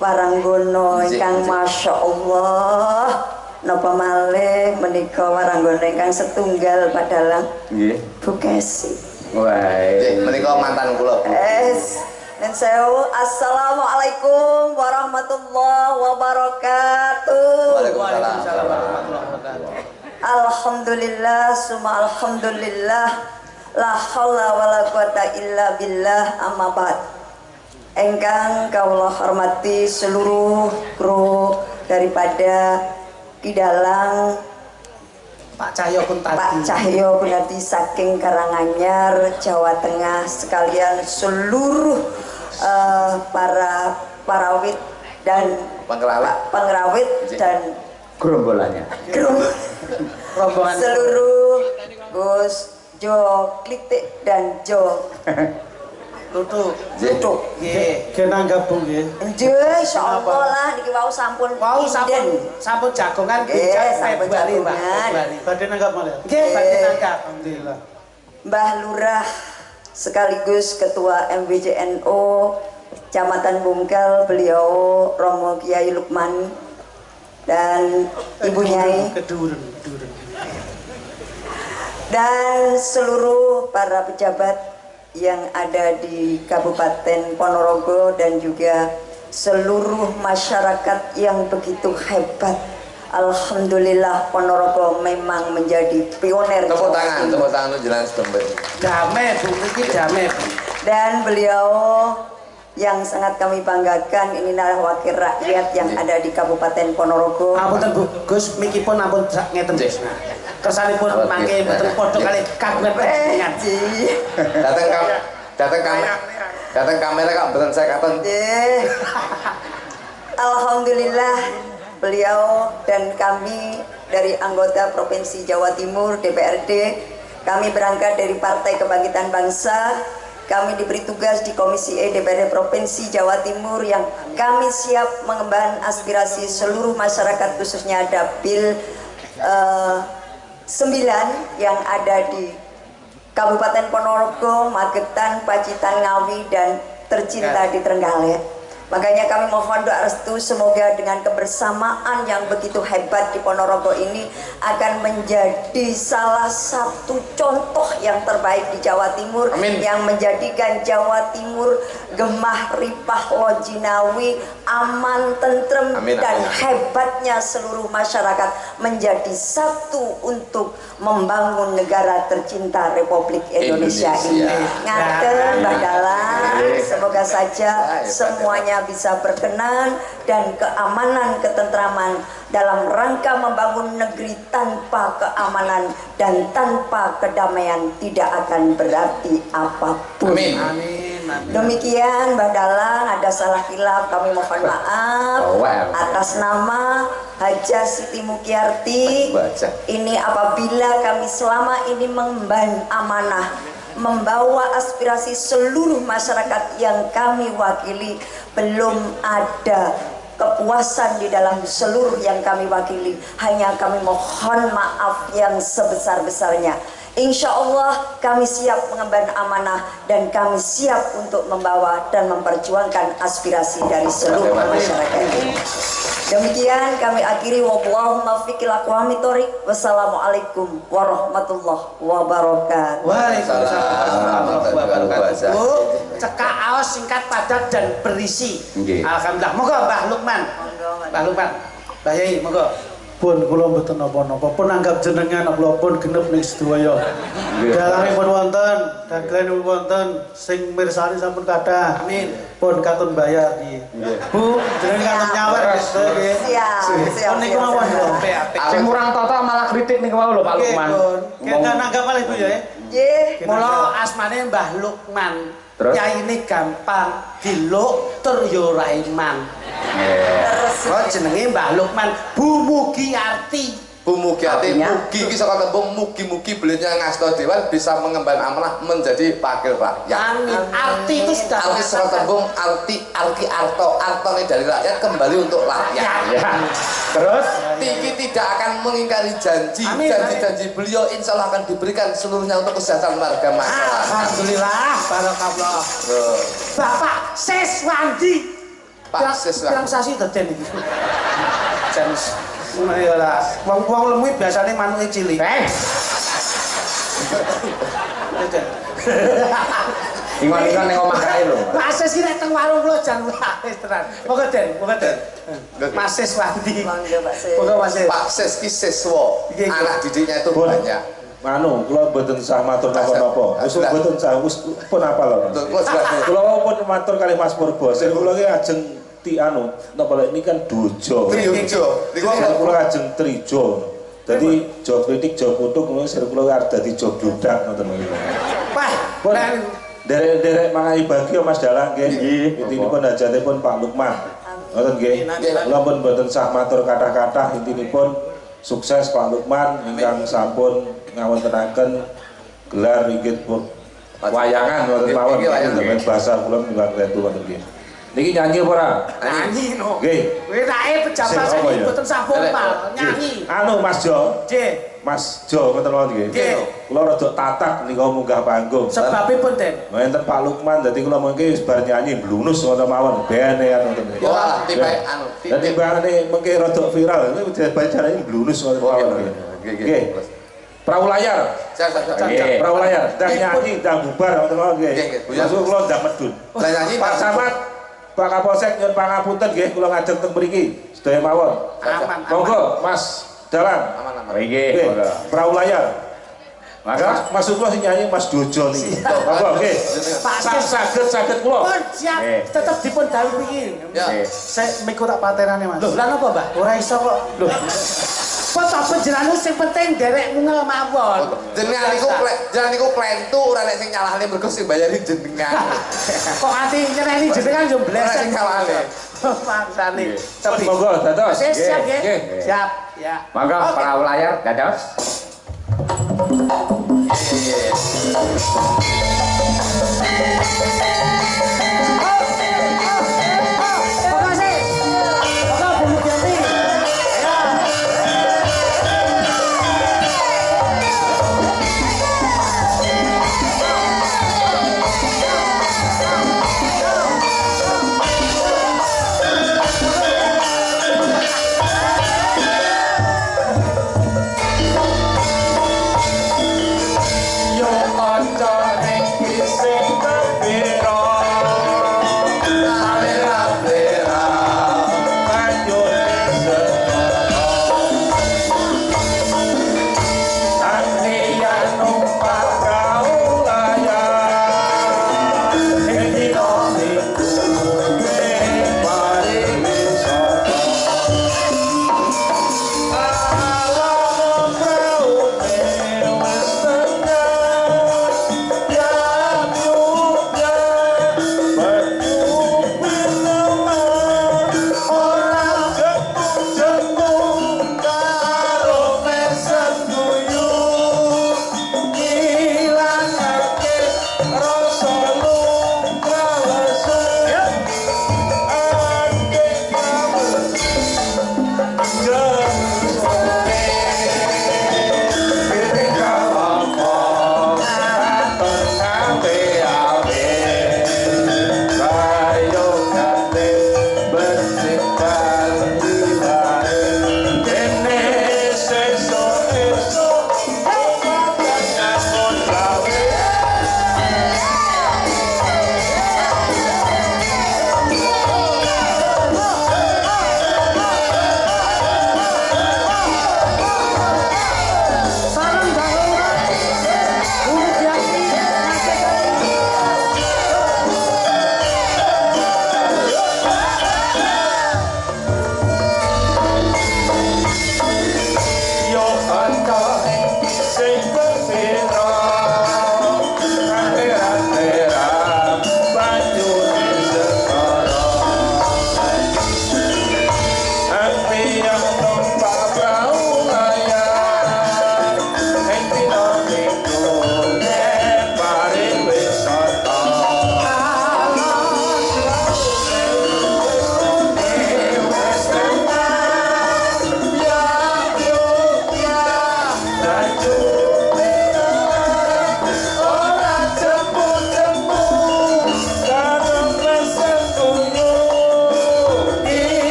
waranggono ingkang masyaallah napa malih menika waranggono ingkang setunggal padalang. Nggih. Bu Kesi. Wae. Menika mantan kula. Dan sewu assalamualaikum warahmatullahi wabarakatuh. Waalaikumsalam. Alhamdulillah summa alhamdulillah la haula wala quwata illa billah amma ba'd. Engkang kawula hormati seluruh kru daripada Kidalang Pak Cahyo pun tadi. Pak Cahyo Gunadi saking Karanganyar, Jawa Tengah sekalian seluruh para parawit dan pengrawit dan Gerombolannya. Rombongan seluruh Gus Jo Klitik dan Jo Lutuk. Nggih. Genang gabung nggih. Nggih, insyaallah lah niki wau sampun sampun jagongan bijak Februari, Pak. Badhe nanggap malih. Nggih, badhe nanggap. Alhamdulillah. Mbah Lurah sekaligus Ketua MWJNO Kecamatan Bungkel, beliau Romo Kiai Lukman dan Ibu Nyai dan seluruh para pejabat yang ada di Kabupaten Ponorogo dan juga seluruh masyarakat yang begitu hebat. Alhamdulillah Ponorogo memang menjadi pioner. Tepuk tangan tuh jalan setempat. Damai Bu, iki damai Bu. Dan beliau yang sangat kami banggakan, inilah wakil rakyat yang ada di Kabupaten Ponorogo. Ampun Bu, Gus mikipun ampun ngeten nggih. Kersanipun mangke mboten padha kali kagungan panjenengan. Datang kamera kok mboten saya katen. Alhamdulillah beliau dan kami dari anggota Provinsi Jawa Timur DPRD, kami berangkat dari Partai Kebangkitan Bangsa. Kami diberi tugas di Komisi E DPRD Provinsi Jawa Timur yang kami siap mengemban aspirasi seluruh masyarakat khususnya Dapil 9 yang ada di Kabupaten Ponorogo, Magetan, Pacitan, Ngawi, dan tercinta di Trenggalek. Makanya kami mohon doa restu semoga dengan kebersamaan yang begitu hebat di Ponorogo ini akan menjadi salah satu contoh yang terbaik di Jawa Timur. Amin. Yang menjadikan Jawa Timur gemah ripah lojinawi, aman, tentrem, amin, dan hebatnya seluruh masyarakat menjadi satu untuk membangun negara tercinta Republik Indonesia ini. Ngaten Badalang, semoga saja semuanya bisa berkenan dan keamanan, ketentraman dalam rangka membangun negeri. Tanpa keamanan dan tanpa kedamaian tidak akan berarti apapun. Amin. Amin. Demikian Mbak Dalang, ada salah hilaf kami mohon maaf. Atas nama Haja Siti Mukyarti, ini apabila kami selama ini mengemban amanah membawa aspirasi seluruh masyarakat yang kami wakili, belum ada kepuasan di dalam seluruh yang kami wakili. Hanya kami mohon maaf yang sebesar-besarnya. Insya Allah kami siap mengemban amanah dan kami siap untuk membawa dan memperjuangkan aspirasi dari seluruh masyarakat ini. Demikian kami akhiri, wallahumma fiqil aqwami thoriq. Wassalamualaikum warahmatullahi wabarakatuh. Waalaikumsalam warahmatullahi wabarakatuh. Bu, cekak aos singkat padat dan berisi. Alhamdulillah. Moga Mbah Lukman. Mbah Lukman. Mbah Yai, moga. Pun kula mboten napa-napa, pun anggap jenengan kula pun genep ning sedaya. Dalanipun wonten, dagelanipun wonten, sing mirsani sampun kathah. Amin. Pun katun bayar di. Bu, jenengan katun nyawer nggih. Siap. Niku mawon lho. Sing kurang tata malah kritik niku mau lho Pak Lukman. Kita nanggap malih Bu ya. Nggih. Mula asmane Mbah Lukman. Yaine gampang diluk tur yo ora iman. Oh jenenge Mbah Lukman Bu Mugyarti. Bu Mugyarti, mugi iki saka tembung mugi-mugi beliaunya ngasta dewan bisa mengemban amanah menjadi wakil rakyat. Amin. Arti itu sudah arti saka tembung arti artone dari rakyat kembali untuk rakyat. Ya. Terus Tiki tidak akan mengingkari janji. Janji-janji beliau insya Allah akan diberikan seluruhnya untuk kesejahteraan warga masyarakat. Alhamdulillah, barakallah. Bapak Seswandi. Pak Seswandi. Pirang sasi deden iki. Jan ayolah, wong lemu biasane manuke cilik. Ingon-ingon ning omah kae lho. Pak Ses iki nek teng warung kula jan wis tenan. Moga Den. Mas Seswandi. Moga Mas Ses. Pak Ses ki siswa. Anak didiknya itu banyak. Manu, kula mboten sah matur napa-napa. Wis mboten sah wis pun apa lho. Kula pun matur kalih Mas Purba. Sing kula ki ajeng napa ini kan dojo. Kula ajeng trijo. Dadi jo kritik jo kutuk ngono sir kula arep dadi jo blodak ngoten niku. Wah, derek mangahi bagya Mas Dalang nggih. Intinipun hajatipun Pak Lukman. Ngoten nggih. Kula pun mboten sah matur kathah-kathah, intinipun sukses Pak Lukman ingkang sampun ngawontenaken gelar inggih wayangan wonten mawon nggih bahasa kula niwak retu wonten nggih. Niki nyanyi apa ora? Nyanyi no. Nggih. Wenake pejabat sing mboten sampun mal nyanyi. Mas Jo. Nggih. Mas Jo ngoten mawon nggih. Kula rada tatak nika munggah panggung. Sebabipun Den. Wonten Pak Lukman dadi kula mengki wis bar nyanyi blunus ngoten mawon benean ngoten nggih. Wah, tipe Dadi bangane mengki rada viral niku bacane blunus ngoten mawon nggih. Nggih. Perahu layar. Perahu layar. Ndang nyanyi, ndang bubar ngoten mawon nggih. Masuk kula ndang medun. Lah nyanyi Pak Camat, Pak Kapolsek nyuwun pangapunten nggih kula ngajeng teng mriki sedaya mawon. Aman. Monggo Mas Dalang. Aman. nggih. Perahu layar. Maka maksud kula sing nyanyi Mas Dojo niki. Monggo nggih. Saged kula. Pun siap tetep dipun dawuh iki. Ya. Saya mikir tak patenane Mas. Lho, lan apa, Mbah? Ora iso kok. Lho. Kok tak panjenengan sing penting derek mungel mawon. Jenengan niku klentu ora nek sing nyalahne mergo sing bayari jenengan. Kok ati nyereni jenengan yo bleset kalane. Pangsane. Tapi monggo dados. Siap nggih. Siap. Ya. Monggo para layar dados.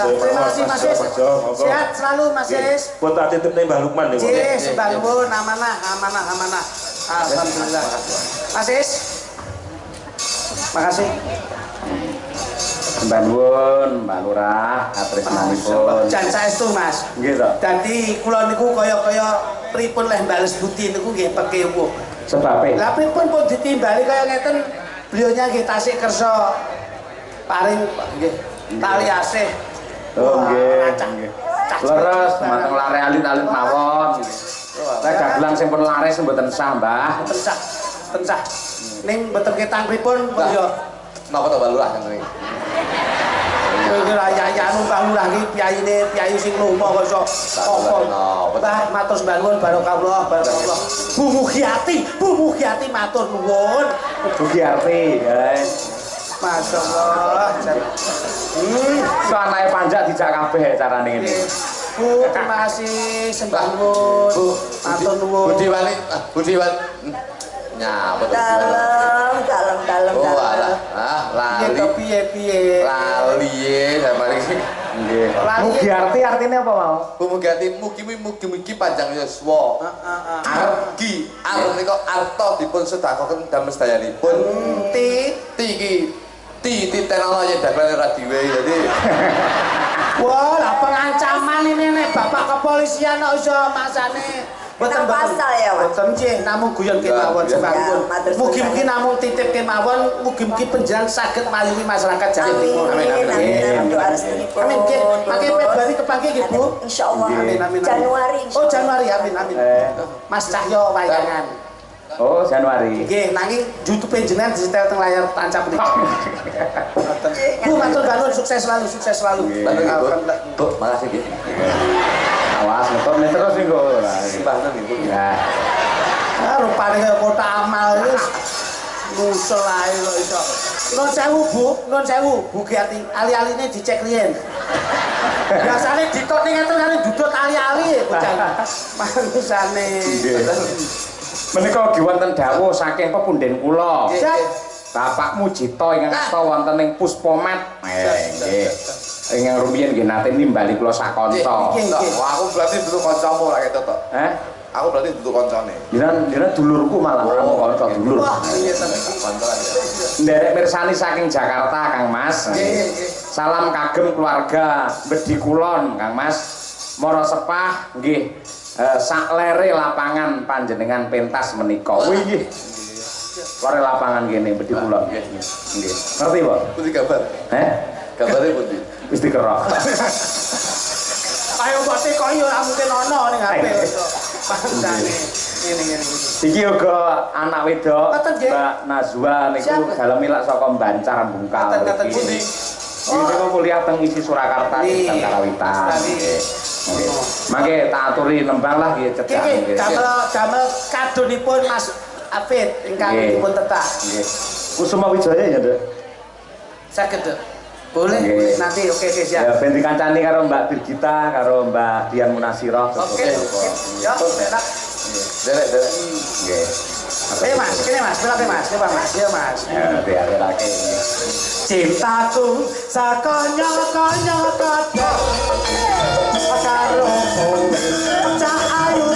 Terima kasih Mas Is. Sehat selalu Mas Is. Buat tak titip nih Mbah Lukman nih. Yes, Mbah Lukman amanah. Alhamdulillah. Mas Is. Makasih. Mbak Nuwun, Mbak Lurah, katresnanipun. Jan saestu Mas. Nggih to. Dadi kula niku kaya pripun leh bales budi niku nggih pekewuh. Sebabe. Lah pripun pun ditimbali kaya ngeten beliaunya nggih tasik kersa paring nggih tali asih. Oh nggih. Leres mateng lare alit-alit mawon. Nek dagelan sing pun laris mboten sah, Mbah. Tensah. Ning mboten ketang pripun yo. Napa to Mbak Lurah ngene iki? Ya Mbah Lurah iki piyayi sing lomo kok iso apa. Mbah matur sembah nuwun barokah. Bu Mugiati matur nuwun. Bu Mugiati, guys. Masyaallah. So anake dijak kabeh carane ngene. Bu, terima kasih sembah nuwun. Bu, matur nuwun. Budi Wali, Budi Wali. Nyapa to? Dalem. Oh, alah. Lali. Piye. Lali sama iki. Nggih. Mugi artine apa mau? Bu mugi panjang yuswa. Argi, menika arta dipun sedakoken damel sedayanipun. Ti teknologi dagelan radio jadi. Wah, lah pengancaman ini nek Bapak kepolisian kok iso maksane Boten pasal ya, Mas. Boten nggih, namung guyon kemawon sebabipun. Mugi-mugi namung titip kemawon, mugi-mugi panjenengan saged mayungi masyarakat Jawa. Amin. Doa restunipun. Amin nggih. Mangke Februari kepanggih nggih, Bu. Insyaallah. Amin. Januari. Oh, Januari. Amin. Mas Cahyo wayangan. Oh, Januari. Nggih, nanging YouTube panjenengan disetel teng layar tancap niki. Bu, matur nuwun, sukses selalu. Bu, makasih nggih. Awas motor terus nih kok. Simbahna niku. Ya. Rupane kaya kota amal wis ngusel ae kok iso. Nuwun sewu, Bu Giati. Ali-aline dicek riyen. Biasane ditok ning ngeten kali dudut ali-ali bocah. Manusane. Menika ugi wonten dawuh saking pepunden kula. Bapak Mujito ingkang asta wonten ing Puspomat. Nggih. Ingkang rumiyin nggih nate nimbali kula sakanca. Aku berarti duduk kancamu lak ketok. Aku berarti duduk kancane. Jenengan dulurku malah ora kanca dulur. Wah, iya tenan. Nderek mirsani saking Jakarta Kang Mas. Salam kagem keluarga Bedi Kulon Kang Mas. Mara sepah nggih saklere lapangan panjenengan pentas menika. Wih nggih. Lore lapangan kene Bedi Kulon. Nggih. Ngerti, Pak? Pundi kabar? Kabare pundi? Wis dikerok. Ayo kok teko yo ora mungkin ono ning HP. Pancane. Ngene. Iki uga anak wedok Mbak Nazwa niku dalem milak saka Bancar Bungkal. Kata pundi? Niku kuliah teng isi Surakarta ing Karawitan. Nggih. Mangke tak aturi nembang lah nggih cedhak nggih. Damel kadonipun Mas Afid ingkang dipun tetah. Nggih. Kusuma Wijaya ya, Dek. Saged, Dek. Boleh nanti oke siap. Ya ben dikancani karo Mbak Birgita karo Mbak Dian Munasirah. Oke. Ya, enak. Derek. Nggih. Mas, kene Mas, berapa Mas? Coba Mas, ya Mas. Ya, diakhirake. Cintaku sakonyo-konyo kodok karo kowe. Cak ayu